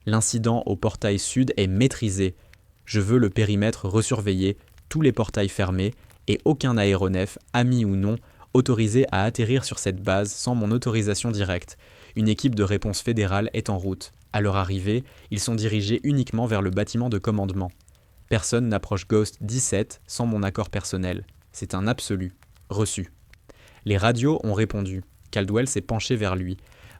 L'incident au portail sud est maîtrisé. Je veux le périmètre resurveillé, tous les portails fermés, et aucun aéronef, ami ou non, autorisé à atterrir sur cette base sans mon autorisation directe. Une équipe de réponse fédérale est en route. À leur arrivée, ils sont dirigés uniquement vers le bâtiment de commandement. Personne n'approche Ghost 17 sans mon accord personnel. C'est un absolu. Reçu. Les radios ont répondu. Caldwell s'est penché vers lui.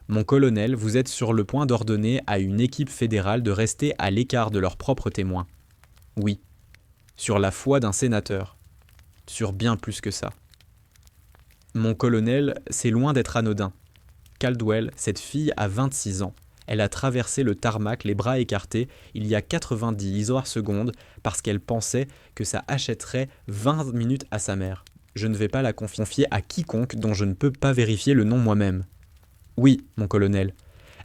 Mon colonel, vous êtes sur le point d'ordonner à une équipe fédérale de rester à l'écart de leurs propres témoins. Oui. Sur la foi d'un sénateur. Sur bien plus que ça. Mon colonel, c'est loin d'être anodin. Caldwell, cette fille a 26 ans. Elle a traversé le tarmac les bras écartés il y a 90 secondes parce qu'elle pensait que ça achèterait 20 minutes à sa mère. Je ne vais pas la confier à quiconque dont je ne peux pas vérifier le nom moi-même. Oui, mon colonel.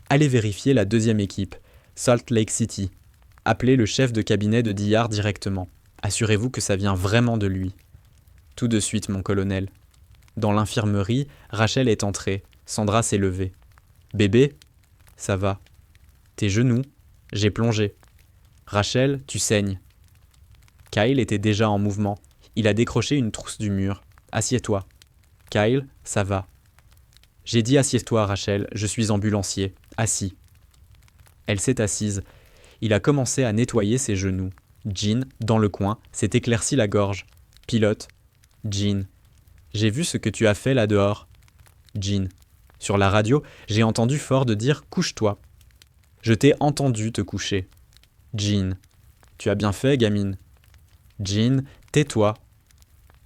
Allez vérifier la deuxième équipe, Salt Lake City. Appelez le chef de cabinet de Dillard directement. Assurez-vous que ça vient vraiment de lui. Tout de suite, mon colonel. Dans l'infirmerie, Rachel est entrée. Sandra s'est levée. Bébé ? Ça va. Tes genoux ? J'ai plongé. Rachel, tu saignes. Kyle était déjà en mouvement. Il a décroché une trousse du mur. Assieds-toi. Kyle, ça va. J'ai dit assieds-toi, Rachel, je suis ambulancier. Assis. Elle s'est assise. Il a commencé à nettoyer ses genoux. Jean, dans le coin, s'est éclairci la gorge. Pilote. Jean. J'ai vu ce que tu as fait là dehors. Jean. Sur la radio, j'ai entendu Ford dire « couche-toi ». Je t'ai entendu te coucher. Jean. Tu as bien fait, gamine. Jean, tais-toi.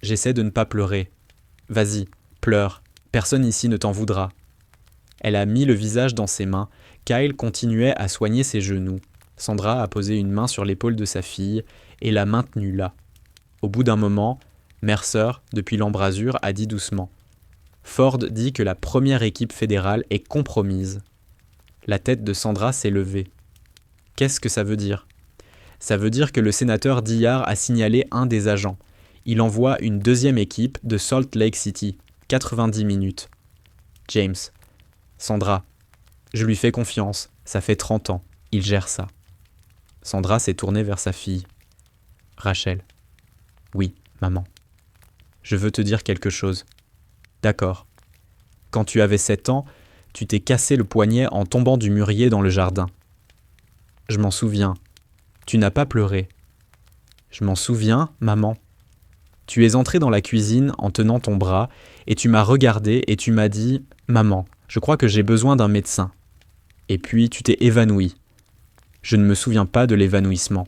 J'essaie de ne pas pleurer. Vas-y, pleure. Personne ici ne t'en voudra. Elle a mis le visage dans ses mains. Kyle continuait à soigner ses genoux. Sandra a posé une main sur l'épaule de sa fille et l'a maintenue là. Au bout d'un moment, Mercer, depuis l'embrasure, a dit doucement « Ford dit que la première équipe fédérale est compromise. » La tête de Sandra s'est levée. Qu'est-ce que ça veut dire ? Ça veut dire que le sénateur Dillard a signalé un des agents. Il envoie une deuxième équipe de Salt Lake City. 90 minutes. James. Sandra. Je lui fais confiance. Ça fait 30 ans. Il gère ça. Sandra s'est tournée vers sa fille. Rachel. Oui, maman. Je veux te dire quelque chose. D'accord. Quand tu avais 7 ans, tu t'es cassé le poignet en tombant du mûrier dans le jardin. Je m'en souviens. Tu n'as pas pleuré. Je m'en souviens, maman. Tu es entrée dans la cuisine en tenant ton bras et tu m'as regardé et tu m'as dit « Maman, je crois que j'ai besoin d'un médecin. » Et puis tu t'es évanouie. Je ne me souviens pas de l'évanouissement.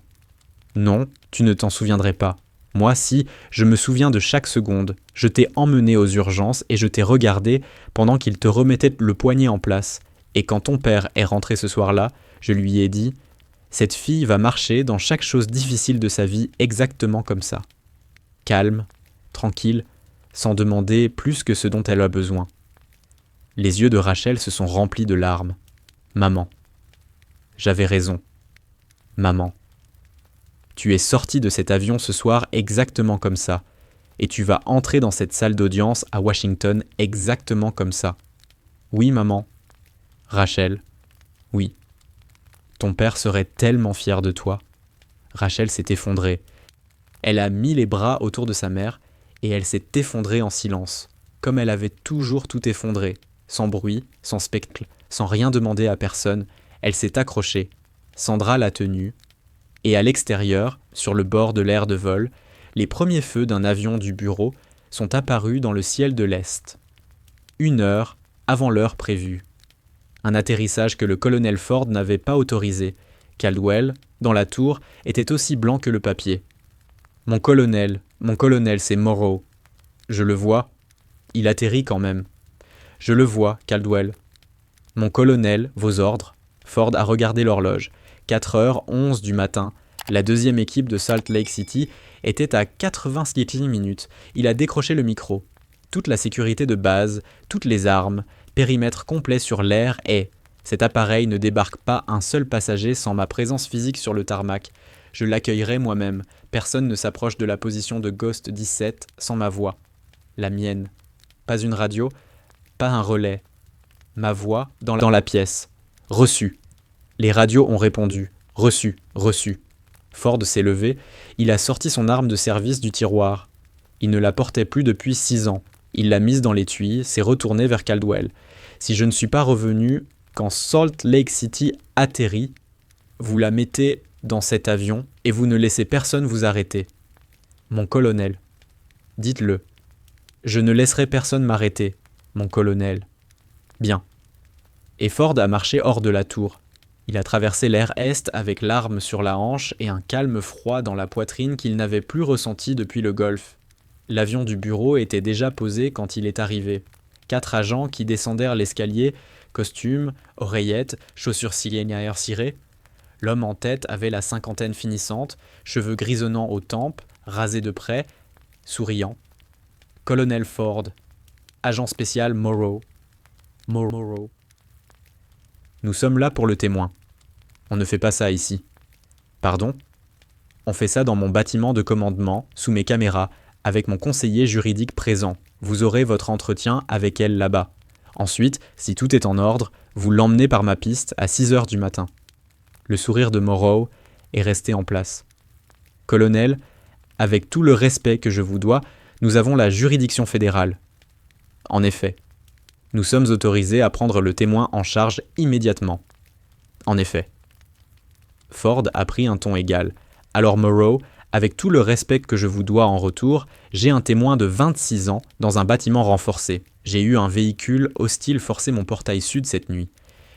Non, tu ne t'en souviendrais pas. Moi, si, je me souviens de chaque seconde. Je t'ai emmené aux urgences et je t'ai regardé pendant qu'il te remettait le poignet en place. Et quand ton père est rentré ce soir-là, je lui ai dit « Cette fille va marcher dans chaque chose difficile de sa vie exactement comme ça. » Calme, tranquille, sans demander plus que ce dont elle a besoin. Les yeux de Rachel se sont remplis de larmes. Maman. J'avais raison. Maman. Tu es sortie de cet avion ce soir exactement comme ça, et tu vas entrer dans cette salle d'audience à Washington exactement comme ça. Oui, maman. Rachel, oui. Ton père serait tellement fier de toi. Rachel s'est effondrée. Elle a mis les bras autour de sa mère et elle s'est effondrée en silence, comme elle avait toujours tout effondré, sans bruit, sans spectacle, sans rien demander à personne. Elle s'est accrochée. Sandra l'a tenue. Et à l'extérieur, sur le bord de l'aire de vol, les premiers feux d'un avion du bureau sont apparus dans le ciel de l'Est. 1 heure avant l'heure prévue. Un atterrissage que le colonel Ford n'avait pas autorisé. Caldwell, dans la tour, était aussi blanc que le papier. Mon colonel, c'est Morrow. Je le vois. Il atterrit quand même. Je le vois, Caldwell. Mon colonel, vos ordres. Ford a regardé l'horloge. 4h11 du matin. La deuxième équipe de Salt Lake City était à 86 minutes. Il a décroché le micro. Toute la sécurité de base, toutes les armes, périmètre complet sur l'air et... Cet appareil ne débarque pas un seul passager sans ma présence physique sur le tarmac. Je l'accueillerai moi-même. Personne ne s'approche de la position de Ghost 17 sans ma voix. La mienne. Pas une radio, pas un relais. Ma voix dans la pièce. Reçu. Les radios ont répondu. Reçu, reçu. Ford s'est levé. Il a sorti son arme de service du tiroir. Il ne la portait plus depuis 6 ans. Il l'a mise dans l'étui, s'est retourné vers Caldwell. Si je ne suis pas revenu quand Salt Lake City atterrit, vous la mettez dans cet avion et vous ne laissez personne vous arrêter. Mon colonel. Dites-le. Je ne laisserai personne m'arrêter, mon colonel. Bien. Et Ford a marché hors de la tour. Il a traversé l'air est avec l'arme sur la hanche et un calme froid dans la poitrine qu'il n'avait plus ressenti depuis le golfe. L'avion du bureau était déjà posé quand il est arrivé. 4 agents qui descendèrent l'escalier, costumes, oreillettes, chaussures ciliénaires cirées. L'homme en tête avait la cinquantaine finissante, cheveux grisonnants aux tempes, rasés de près, souriant. Colonel Ford, agent spécial Morrow. Morrow. Nous sommes là pour le témoin. On ne fait pas ça ici. Pardon ? On fait ça dans mon bâtiment de commandement, sous mes caméras, avec mon conseiller juridique présent. Vous aurez votre entretien avec elle là-bas. Ensuite, si tout est en ordre, vous l'emmenez par ma piste à 6h du matin. Le sourire de Morrow est resté en place. Colonel, avec tout le respect que je vous dois, nous avons la juridiction fédérale. En effet, nous sommes autorisés à prendre le témoin en charge immédiatement. En effet. Ford a pris un ton égal. Alors Morrow, avec tout le respect que je vous dois en retour, j'ai un témoin de 26 ans dans un bâtiment renforcé. J'ai eu un véhicule hostile forcer mon portail sud cette nuit.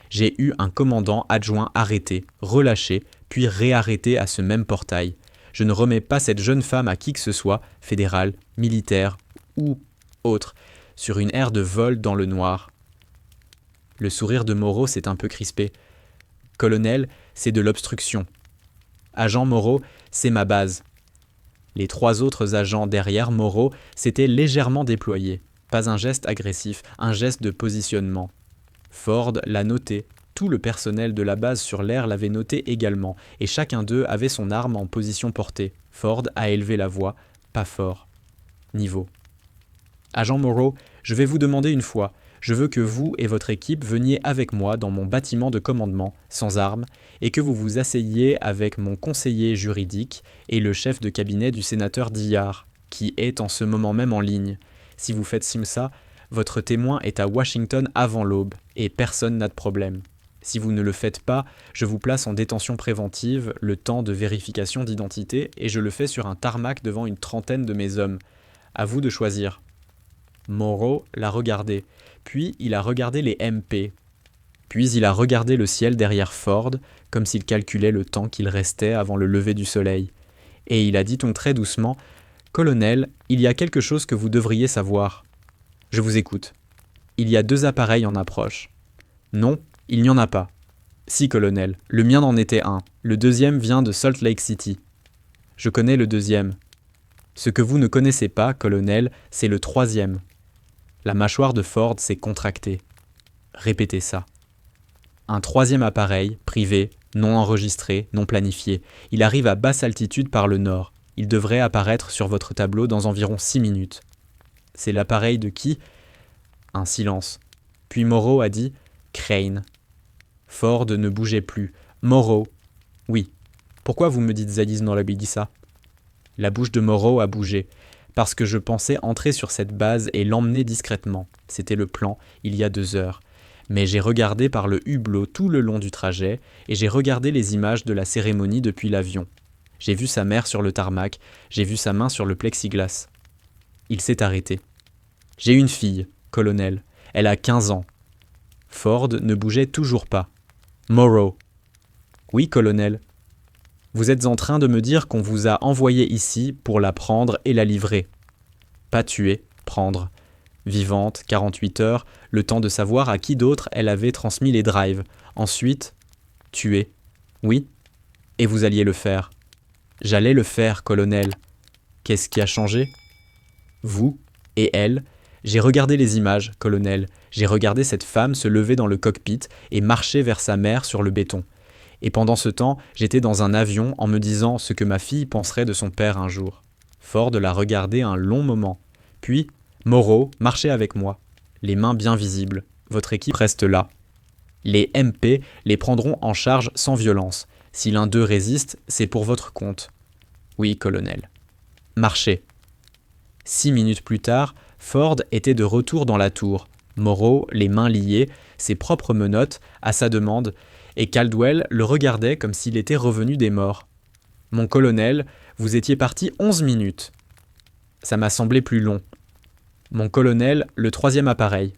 J'ai eu un commandant adjoint arrêté, relâché, puis réarrêté à ce même portail. Je ne remets pas cette jeune femme à qui que ce soit, fédéral, militaire ou autre, sur une aire de vol dans le noir. Le sourire de Morrow s'est un peu crispé. Colonel, c'est de l'obstruction. Agent Morrow, c'est ma base. Les 3 autres agents derrière Morrow s'étaient légèrement déployés. Pas un geste agressif, un geste de positionnement. Ford l'a noté. Tout le personnel de la base sur l'air l'avait noté également, et chacun d'eux avait son arme en position portée. Ford a élevé la voix, pas fort. Niveau. Agent Morrow, je vais vous demander une fois. Je veux que vous et votre équipe veniez avec moi dans mon bâtiment de commandement, sans armes, et que vous vous asseyiez avec mon conseiller juridique et le chef de cabinet du sénateur Dillard, qui est en ce moment même en ligne. Si vous faites ça, votre témoin est à Washington avant l'aube, et personne n'a de problème. Si vous ne le faites pas, je vous place en détention préventive, le temps de vérification d'identité, et je le fais sur un tarmac devant une 30aine de mes hommes. À vous de choisir. Morrow l'a regardé, puis il a regardé les MP. Puis il a regardé le ciel derrière Ford, comme s'il calculait le temps qu'il restait avant le lever du soleil. Et il a dit très doucement « Colonel, il y a quelque chose que vous devriez savoir. » Je vous écoute. Il y a 2 appareils en approche. Non, il n'y en a pas. Si, colonel, le mien en était un. Le deuxième vient de Salt Lake City. Je connais le deuxième. Ce que vous ne connaissez pas, colonel, c'est le 3e. La mâchoire de Ford s'est contractée. Répétez ça. Un 3e appareil, privé, non enregistré, non planifié. Il arrive à basse altitude par le nord. Il devrait apparaître sur votre tableau dans environ 6 minutes. C'est l'appareil de qui ? Un silence. Puis Morrow a dit « Crane ». Ford ne bougeait plus. Morrow. Oui. Pourquoi vous me dites Zaïs Norabidissa ? La bouche de Morrow a bougé. Parce que je pensais entrer sur cette base et l'emmener discrètement. C'était le plan, il y a 2 heures. Mais j'ai regardé par le hublot tout le long du trajet et j'ai regardé les images de la cérémonie depuis l'avion. J'ai vu sa mère sur le tarmac, j'ai vu sa main sur le plexiglas. Il s'est arrêté. J'ai une fille, colonel. Elle a 15 ans. Ford ne bougeait toujours pas. Morrow. Oui, colonel. Vous êtes en train de me dire qu'on vous a envoyé ici pour la prendre et la livrer. Pas tuer, prendre. Vivante, 48 heures, le temps de savoir à qui d'autre elle avait transmis les drives. Ensuite, tuer. Oui. Et vous alliez le faire. J'allais le faire, colonel. Qu'est-ce qui a changé ? Vous et elle. J'ai regardé les images, colonel. J'ai regardé cette femme se lever dans le cockpit et marcher vers sa mère sur le béton. Et pendant ce temps, j'étais dans un avion en me disant ce que ma fille penserait de son père un jour. Ford l'a regardé un long moment. Puis, Morrow marchait avec moi, les mains bien visibles. Votre équipe reste là. Les MP les prendront en charge sans violence. Si l'un d'eux résiste, c'est pour votre compte. Oui, colonel. Marchez. 6 minutes plus tard, Ford était de retour dans la tour. Morrow, les mains liées, ses propres menottes, à sa demande, et Caldwell le regardait comme s'il était revenu des morts. « Mon colonel, vous étiez parti 11 minutes. » Ça m'a semblé plus long. « Mon colonel, le 3e appareil. »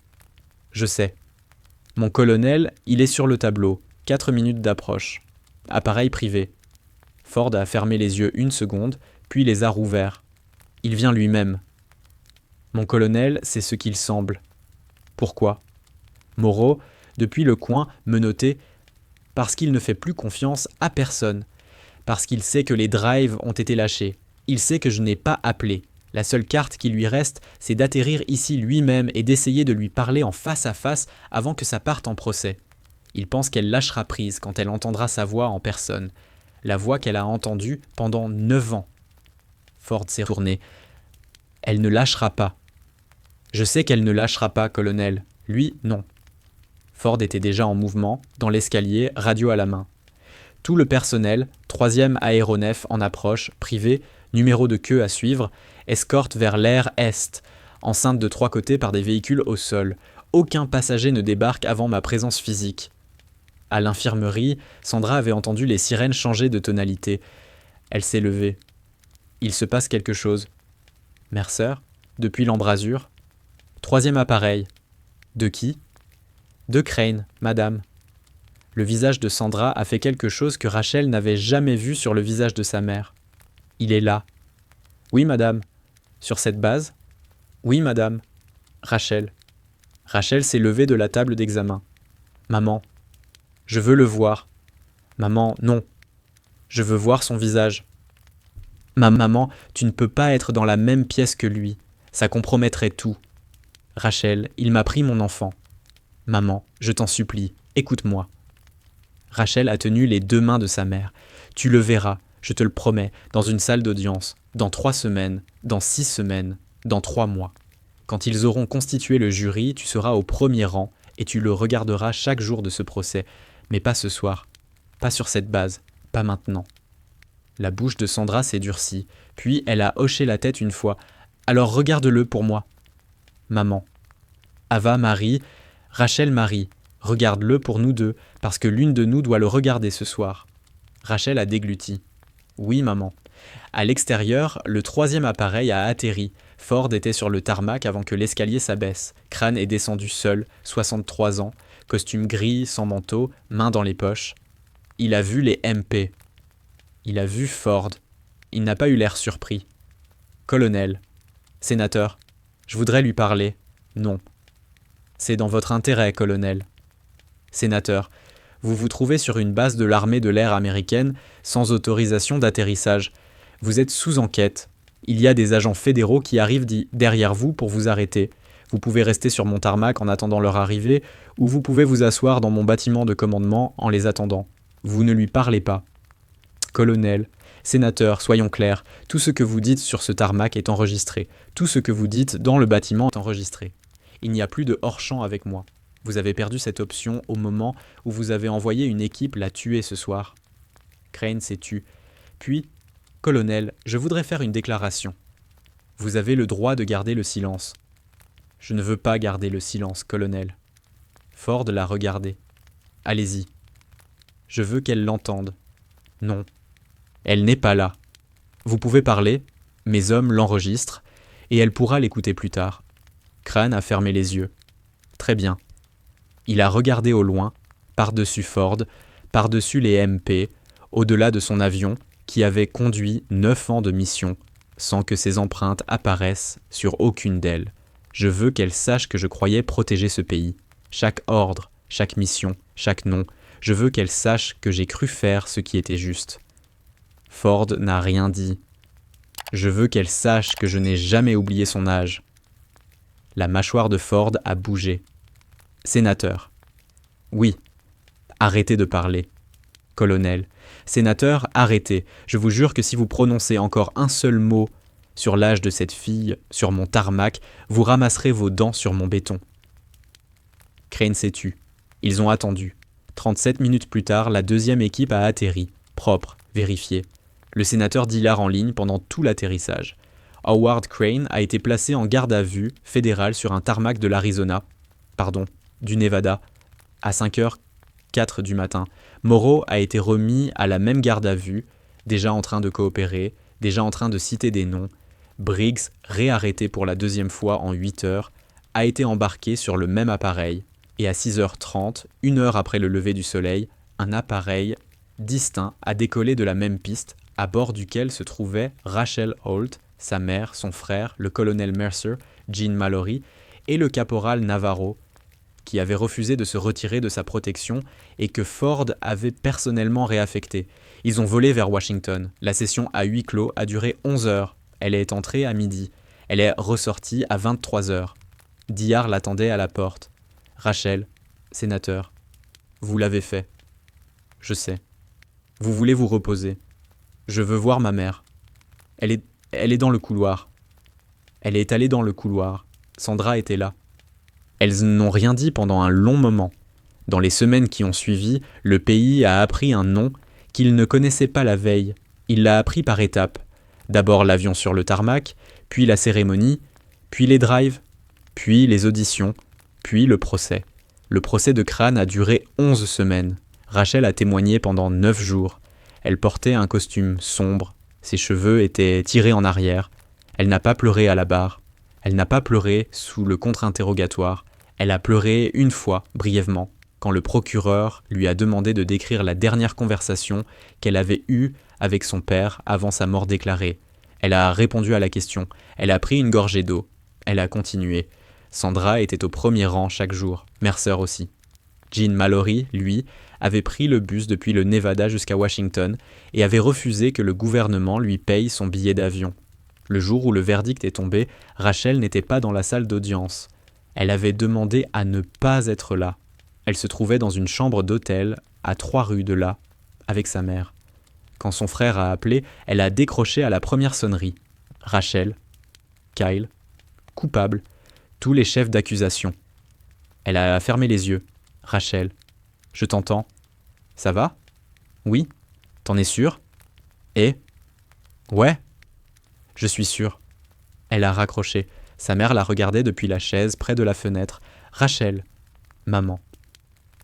Je sais. « Mon colonel, il est sur le tableau. 4 minutes d'approche. Appareil privé. » Ford a fermé les yeux 1 seconde, puis les a rouverts. Il vient lui-même. « Mon colonel, c'est ce qu'il semble. » Pourquoi ? Morrow, depuis le coin, menottait « Parce qu'il ne fait plus confiance à personne. Parce qu'il sait que les drives ont été lâchés. Il sait que je n'ai pas appelé. La seule carte qui lui reste, c'est d'atterrir ici lui-même et d'essayer de lui parler en face à face avant que ça parte en procès. Il pense qu'elle lâchera prise quand elle entendra sa voix en personne. La voix qu'elle a entendue pendant 9 ans. » Ford s'est retourné. « Elle ne lâchera pas. » « Je sais qu'elle ne lâchera pas, colonel. Lui, non. » Ford était déjà en mouvement, dans l'escalier, radio à la main. Tout le personnel, 3e aéronef en approche, privé, numéro de queue à suivre, escorte vers l'air est, enceinte de 3 côtés par des véhicules au sol. Aucun passager ne débarque avant ma présence physique. À l'infirmerie, Sandra avait entendu les sirènes changer de tonalité. Elle s'est levée. Il se passe quelque chose. Mercer, depuis l'embrasure. 3e appareil. De qui ? De Crane, madame. Le visage de Sandra a fait quelque chose que Rachel n'avait jamais vu sur le visage de sa mère. Il est là. Oui, madame. Sur cette base ? Oui, madame. Rachel. Rachel s'est levée de la table d'examen. Maman. Je veux le voir. Maman, non. Je veux voir son visage. Maman, tu ne peux pas être dans la même pièce que lui. Ça compromettrait tout. Rachel, il m'a pris mon enfant. Maman, je t'en supplie, écoute-moi. Rachel a tenu les 2 mains de sa mère. Tu le verras, je te le promets, dans une salle d'audience, dans 3 semaines, dans 6 semaines, dans 3 mois. Quand ils auront constitué le jury, tu seras au premier rang et tu le regarderas chaque jour de ce procès, mais pas ce soir, pas sur cette base, pas maintenant. La bouche de Sandra s'est durcie, puis elle a hoché la tête une fois. Alors regarde-le pour moi. Maman. Ava Marie, Rachel Marie, regarde-le pour nous deux, parce que l'une de nous doit le regarder ce soir. Rachel a dégluti. Oui, maman. À l'extérieur, le 3e appareil a atterri. Ford était sur le tarmac avant que l'escalier s'abaisse. Crane est descendu seul, 63 ans, costume gris, sans manteau, mains dans les poches. Il a vu les MP. Il a vu Ford. Il n'a pas eu l'air surpris. Colonel. Sénateur. Je voudrais lui parler. Non. C'est dans votre intérêt, colonel. Sénateur. Vous vous trouvez sur une base de l'armée de l'air américaine sans autorisation d'atterrissage. Vous êtes sous enquête. Il y a des agents fédéraux qui arrivent derrière vous pour vous arrêter. Vous pouvez rester sur mon tarmac en attendant leur arrivée, ou vous pouvez vous asseoir dans mon bâtiment de commandement en les attendant. Vous ne lui parlez pas. Colonel, sénateur, soyons clairs, tout ce que vous dites sur ce tarmac est enregistré. Tout ce que vous dites dans le bâtiment est enregistré. Il n'y a plus de hors-champ avec moi. Vous avez perdu cette option au moment où vous avez envoyé une équipe la tuer ce soir. » Crane s'est tu. Puis, « Colonel, je voudrais faire une déclaration. Vous avez le droit de garder le silence. » »« Je ne veux pas garder le silence, colonel. » Ford l'a regardé. « Allez-y. » »« Je veux qu'elle l'entende. »« Non. Elle n'est pas là. Vous pouvez parler, mes hommes l'enregistrent, et elle pourra l'écouter plus tard. » Crane a fermé les yeux. « Très bien. » Il a regardé au loin, par-dessus Ford, par-dessus les MP, au-delà de son avion, qui avait conduit 9 ans de mission, sans que ses empreintes apparaissent sur aucune d'elles. Je veux qu'elle sache que je croyais protéger ce pays. Chaque ordre, chaque mission, chaque nom, je veux qu'elle sache que j'ai cru faire ce qui était juste. Ford n'a rien dit. Je veux qu'elle sache que je n'ai jamais oublié son âge. La mâchoire de Ford a bougé. Sénateur. Oui. Arrêtez de parler. Colonel. Sénateur, arrêtez. Je vous jure que si vous prononcez encore un seul mot sur l'âge de cette fille, sur mon tarmac, vous ramasserez vos dents sur mon béton. Crane s'est tu. Ils ont attendu. 37 minutes plus tard, la deuxième équipe a atterri. Propre, vérifié. Le sénateur Dillard en ligne pendant tout l'atterrissage. Howard Crane a été placé en garde à vue fédérale sur un tarmac de du Nevada, à 5h04 du matin. Morrow a été remis à la même garde à vue, déjà en train de coopérer, déjà en train de citer des noms. Briggs, réarrêté pour la deuxième fois en 8 heures, a été embarqué sur le même appareil. Et à 6h30, 1 heure après le lever du soleil, un appareil distinct a décollé de la même piste, à bord duquel se trouvaient Rachel Holt, sa mère, son frère, le colonel Mercer, Jean Mallory et le caporal Navarro, qui avait refusé de se retirer de sa protection et que Ford avait personnellement réaffecté. Ils ont volé vers Washington. La session à huis clos a duré 11 heures. Elle est entrée à midi. Elle est ressortie à 23 heures. Dillard l'attendait à la porte. « Rachel, sénateur, vous l'avez fait. Je sais. Vous voulez vous reposer. Je veux voir ma mère. Elle est dans le couloir. » Elle est allée dans le couloir. Sandra était là. Elles n'ont rien dit pendant un long moment. Dans les semaines qui ont suivi, le pays a appris un nom qu'il ne connaissait pas la veille. Il l'a appris par étapes. D'abord l'avion sur le tarmac, puis la cérémonie, puis les drives, puis les auditions, puis le procès. Le procès de Crane a duré 11 semaines. Rachel a témoigné pendant 9 jours. Elle portait un costume sombre. Ses cheveux étaient tirés en arrière. Elle n'a pas pleuré à la barre. Elle n'a pas pleuré sous le contre-interrogatoire. Elle a pleuré une fois, brièvement, quand le procureur lui a demandé de décrire la dernière conversation qu'elle avait eue avec son père avant sa mort déclarée. Elle a répondu à la question. Elle a pris une gorgée d'eau. Elle a continué. Sandra était au premier rang chaque jour. Mercer aussi. Jean Mallory, lui, avait pris le bus depuis le Nevada jusqu'à Washington et avait refusé que le gouvernement lui paye son billet d'avion. Le jour où le verdict est tombé, Rachel n'était pas dans la salle d'audience. Elle avait demandé à ne pas être là. Elle se trouvait dans une chambre d'hôtel, à 3 rues de là, avec sa mère. Quand son frère a appelé, elle a décroché à la première sonnerie. Rachel, Kyle, coupable, tous les chefs d'accusation. Elle a fermé les yeux. Rachel, je t'entends. Ça va ? Oui. T'en es sûr ? Et ? Ouais. Je suis sûr. Elle a raccroché. Sa mère la regardait depuis la chaise près de la fenêtre. Rachel. Maman.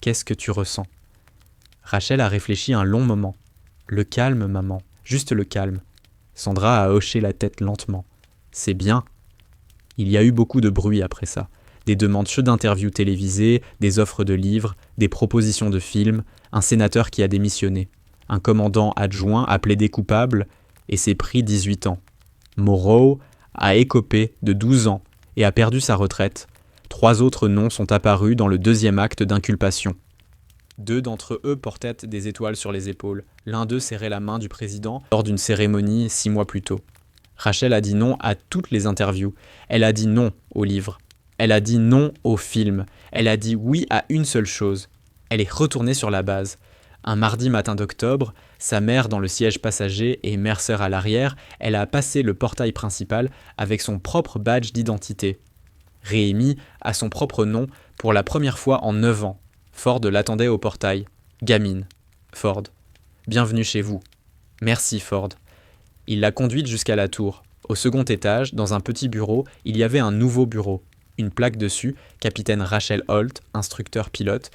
Qu'est-ce que tu ressens ? Rachel a réfléchi un long moment. Le calme, maman. Juste le calme. Sandra a hoché la tête lentement. C'est bien. Il y a eu beaucoup de bruit après ça. Des demandes chaudes d'interviews télévisées, des offres de livres, des propositions de films, un sénateur qui a démissionné. Un commandant adjoint a plaidé coupable et s'est pris 18 ans. Morrow a écopé de 12 ans et a perdu sa retraite. 3 autres noms sont apparus dans le 2e acte d'inculpation. 2 d'entre eux portaient des étoiles sur les épaules. L'un d'eux serrait la main du président lors d'une cérémonie 6 mois plus tôt. Rachel a dit non à toutes les interviews. Elle a dit non au livre. Elle a dit non au film. Elle a dit oui à une seule chose. Elle est retournée sur la base. Un mardi matin d'octobre, sa mère dans le siège passager et Mercer à l'arrière, elle a passé le portail principal avec son propre badge d'identité. Réémis a son propre nom pour la première fois en 9 ans. Ford l'attendait au portail. Gamine. Ford. Bienvenue chez vous. Merci, Ford. Il l'a conduite jusqu'à la tour. Au second étage, dans un petit bureau, il y avait un nouveau bureau. Une plaque dessus, capitaine Rachel Holt, instructeur pilote.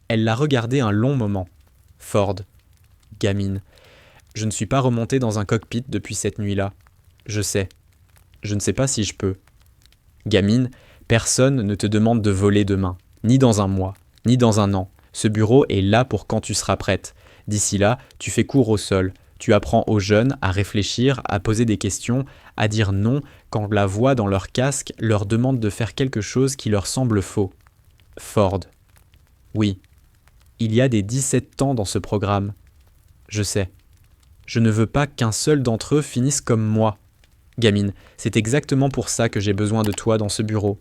Elle l'a regardé un long moment. Ford. Gamine. Je ne suis pas remonté dans un cockpit depuis cette nuit-là. Je sais. Je ne sais pas si je peux. Gamine, personne ne te demande de voler demain, ni dans un mois, ni dans un an. Ce bureau est là pour quand tu seras prête. D'ici là, tu fais cours au sol. Tu apprends aux jeunes à réfléchir, à poser des questions, à dire non quand la voix dans leur casque leur demande de faire quelque chose qui leur semble faux. Ford. Oui. Il y a des 17 ans dans ce programme. Je sais. Je ne veux pas qu'un seul d'entre eux finisse comme moi. Gamine, c'est exactement pour ça que j'ai besoin de toi dans ce bureau.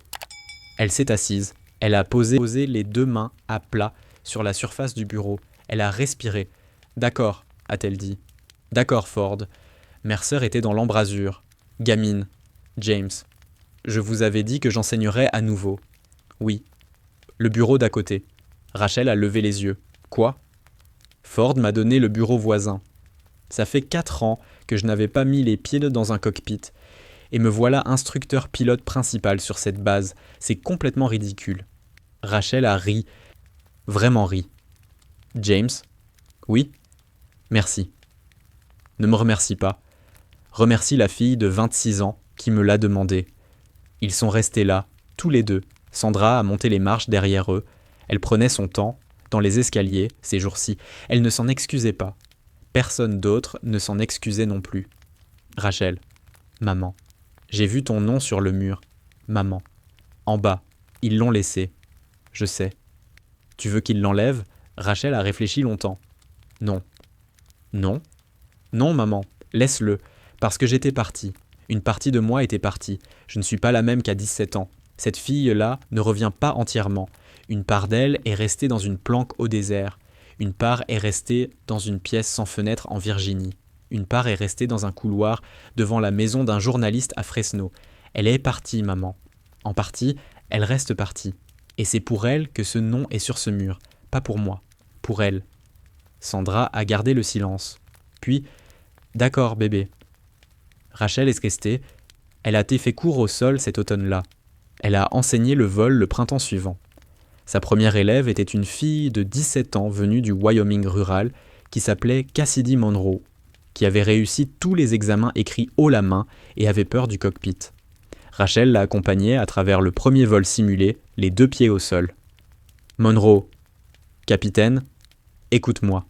Elle s'est assise. Elle a posé les 2 mains à plat sur la surface du bureau. Elle a respiré. D'accord, a-t-elle dit. D'accord, Ford. Mercer était dans l'embrasure. Gamine. James. Je vous avais dit que j'enseignerais à nouveau. Oui. Le bureau d'à côté. Rachel a levé les yeux. Quoi ? Ford m'a donné le bureau voisin. Ça fait 4 ans que je n'avais pas mis les pieds dans un cockpit. Et me voilà instructeur pilote principal sur cette base. C'est complètement ridicule. Rachel a ri. Vraiment ri. James ? Oui ? Merci. Ne me remercie pas. Remercie la fille de 26 ans qui me l'a demandé. Ils sont restés là, tous les deux. Sandra a monté les marches derrière eux. Elle prenait son temps, dans les escaliers, ces jours-ci. Elle ne s'en excusait pas. Personne d'autre ne s'en excusait non plus. Rachel. Maman. J'ai vu ton nom sur le mur. Maman. En bas. Ils l'ont laissé. Je sais. Tu veux qu'ils l'enlèvent ? Rachel a réfléchi longtemps. Non. Non ? Non, maman. Laisse-le. Parce que j'étais partie. Une partie de moi était partie. Je ne suis pas la même qu'à 17 ans. Cette fille-là ne revient pas entièrement. Une part d'elle est restée dans une planque au désert. Une part est restée dans une pièce sans fenêtre en Virginie. Une part est restée dans un couloir devant la maison d'un journaliste à Fresno. Elle est partie, maman. En partie, elle reste partie. Et c'est pour elle que ce nom est sur ce mur. Pas pour moi. Pour elle. Sandra a gardé le silence. Puis, d'accord, bébé. Rachel est restée. Elle a été fait cours au sol cet automne-là. Elle a enseigné le vol le printemps suivant. Sa première élève était une fille de 17 ans venue du Wyoming rural qui s'appelait Cassidy Monroe, qui avait réussi tous les examens écrits haut la main et avait peur du cockpit. Rachel l'a accompagnée à travers le premier vol simulé, les 2 pieds au sol. Monroe, capitaine, écoute-moi.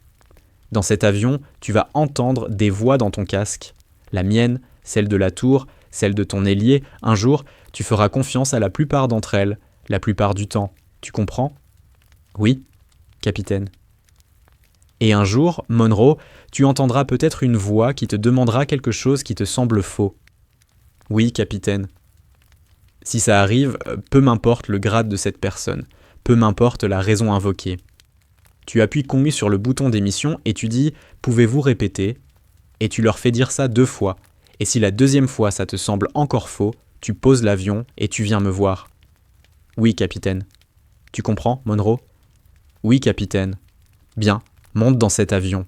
Dans cet avion, tu vas entendre des voix dans ton casque. La mienne, celle de la tour, celle de ton ailier. Un jour, tu feras confiance à la plupart d'entre elles, la plupart du temps. Tu comprends ? Oui, capitaine. Et un jour, Monroe, tu entendras peut-être une voix qui te demandera quelque chose qui te semble faux. Oui, capitaine. Si ça arrive, peu m'importe le grade de cette personne, peu m'importe la raison invoquée. Tu appuies commis sur le bouton d'émission et tu dis « Pouvez-vous répéter ?» Et tu leur fais dire ça 2 fois. Et si la 2e fois ça te semble encore faux, tu poses l'avion et tu viens me voir. Oui, capitaine. Tu comprends, Monroe ? Oui, capitaine. Bien, monte dans cet avion.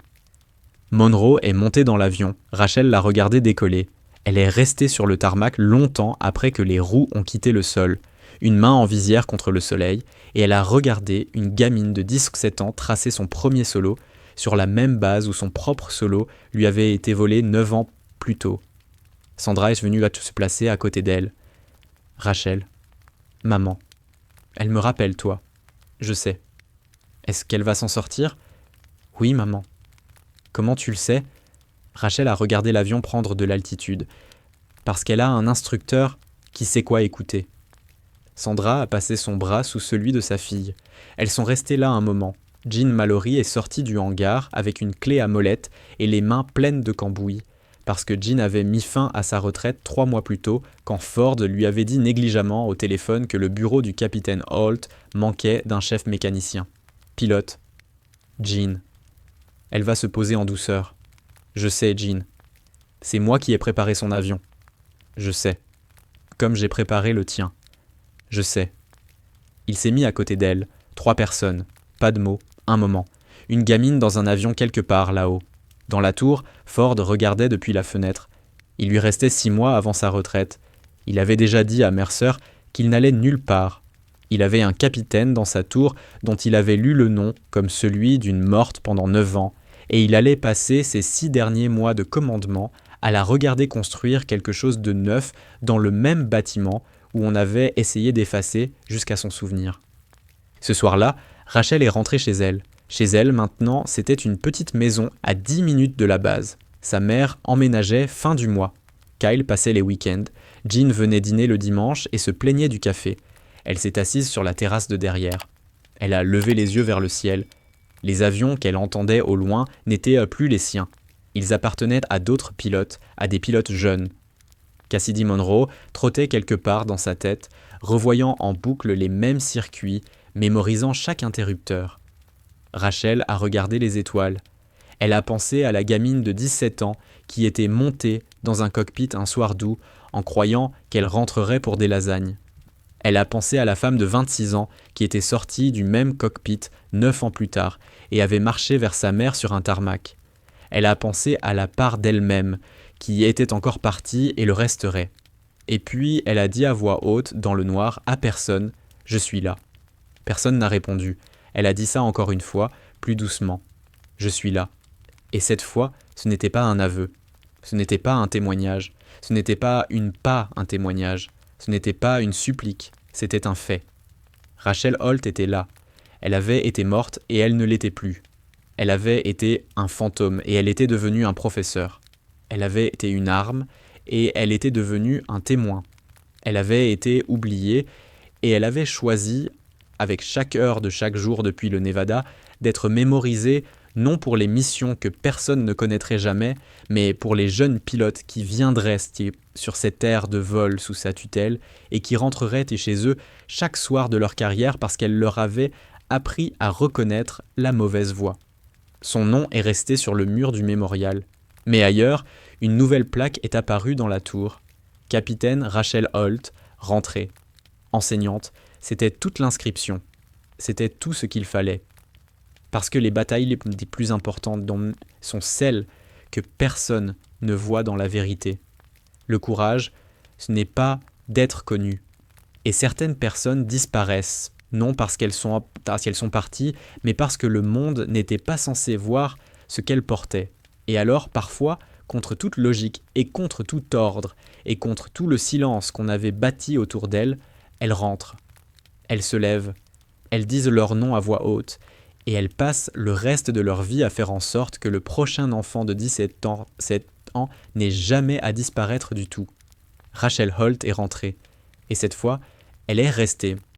Monroe est montée dans l'avion. Rachel l'a regardé décoller. Elle est restée sur le tarmac longtemps après que les roues ont quitté le sol, une main en visière contre le soleil, et elle a regardé une gamine de 17 ans tracer son premier solo sur la même base où son propre solo lui avait été volé 9 ans plus tôt. Sandra est venue se placer à côté d'elle. Rachel. Maman. Elle me rappelle, toi. Je sais. Est-ce qu'elle va s'en sortir ? Oui, maman. Comment tu le sais ? Rachel a regardé l'avion prendre de l'altitude. Parce qu'elle a un instructeur qui sait quoi écouter. Sandra a passé son bras sous celui de sa fille. Elles sont restées là un moment. Jean Mallory est sortie du hangar avec une clé à molette et les mains pleines de cambouis, parce que Jean avait mis fin à sa retraite 3 mois plus tôt quand Ford lui avait dit négligemment au téléphone que le bureau du capitaine Holt manquait d'un chef mécanicien. Pilote. Jean. Elle va se poser en douceur. Je sais, Jean. C'est moi qui ai préparé son avion. Je sais. Comme j'ai préparé le tien. Je sais. Il s'est mis à côté d'elle, 3 personnes, pas de mots, un moment. Une gamine dans un avion quelque part là-haut. Dans la tour, Ford regardait depuis la fenêtre. Il lui restait 6 mois avant sa retraite. Il avait déjà dit à Mercer qu'il n'allait nulle part. Il avait un capitaine dans sa tour dont il avait lu le nom comme celui d'une morte pendant 9 ans, et il allait passer ses 6 derniers mois de commandement à la regarder construire quelque chose de neuf dans le même bâtiment où on avait essayé d'effacer jusqu'à son souvenir. Ce soir-là, Rachel est rentrée chez elle. Chez elle, maintenant, c'était une petite maison à 10 minutes de la base. Sa mère emménageait fin du mois. Kyle passait les week-ends. Jean venait dîner le dimanche et se plaignait du café. Elle s'est assise sur la terrasse de derrière. Elle a levé les yeux vers le ciel. Les avions qu'elle entendait au loin n'étaient plus les siens. Ils appartenaient à d'autres pilotes, à des pilotes jeunes. Cassidy Monroe trottait quelque part dans sa tête, revoyant en boucle les mêmes circuits, mémorisant chaque interrupteur. Rachel a regardé les étoiles. Elle a pensé à la gamine de 17 ans qui était montée dans un cockpit un soir d'août en croyant qu'elle rentrerait pour des lasagnes. Elle a pensé à la femme de 26 ans qui était sortie du même cockpit 9 ans plus tard et avait marché vers sa mère sur un tarmac. Elle a pensé à la part d'elle-même qui était encore partie et le resterait. Et puis elle a dit à voix haute, dans le noir, à personne « Je suis là ». Personne n'a répondu. Elle a dit ça encore une fois, plus doucement. « Je suis là ». Et cette fois, ce n'était pas un aveu. Ce n'était pas un témoignage. Ce n'était pas un témoignage. Ce n'était pas une supplique. C'était un fait. Rachel Holt était là. Elle avait été morte et elle ne l'était plus. Elle avait été un fantôme et elle était devenue un professeur. Elle avait été une arme et elle était devenue un témoin. Elle avait été oubliée et elle avait choisi, avec chaque heure de chaque jour depuis le Nevada, d'être mémorisée non pour les missions que personne ne connaîtrait jamais, mais pour les jeunes pilotes qui viendraient sur cette aire de vol sous sa tutelle et qui rentreraient chez eux chaque soir de leur carrière parce qu'elle leur avait appris à reconnaître la mauvaise voie. Son nom est resté sur le mur du mémorial. Mais ailleurs, une nouvelle plaque est apparue dans la tour. Capitaine Rachel Holt, rentrée. Enseignante, c'était toute l'inscription. C'était tout ce qu'il fallait. Parce que les batailles les plus importantes sont celles que personne ne voit dans la vérité. Le courage, ce n'est pas d'être connu. Et certaines personnes disparaissent, non parce qu'elles sont parties, mais parce que le monde n'était pas censé voir ce qu'elles portaient. Et alors, parfois, contre toute logique et contre tout ordre, et contre tout le silence qu'on avait bâti autour d'elles, elles rentrent. Elles se lèvent, elles disent leur nom à voix haute, et elles passent le reste de leur vie à faire en sorte que le prochain enfant de 17 ans n'ait jamais à disparaître du tout. Rachel Holt est rentrée, et cette fois, elle est restée.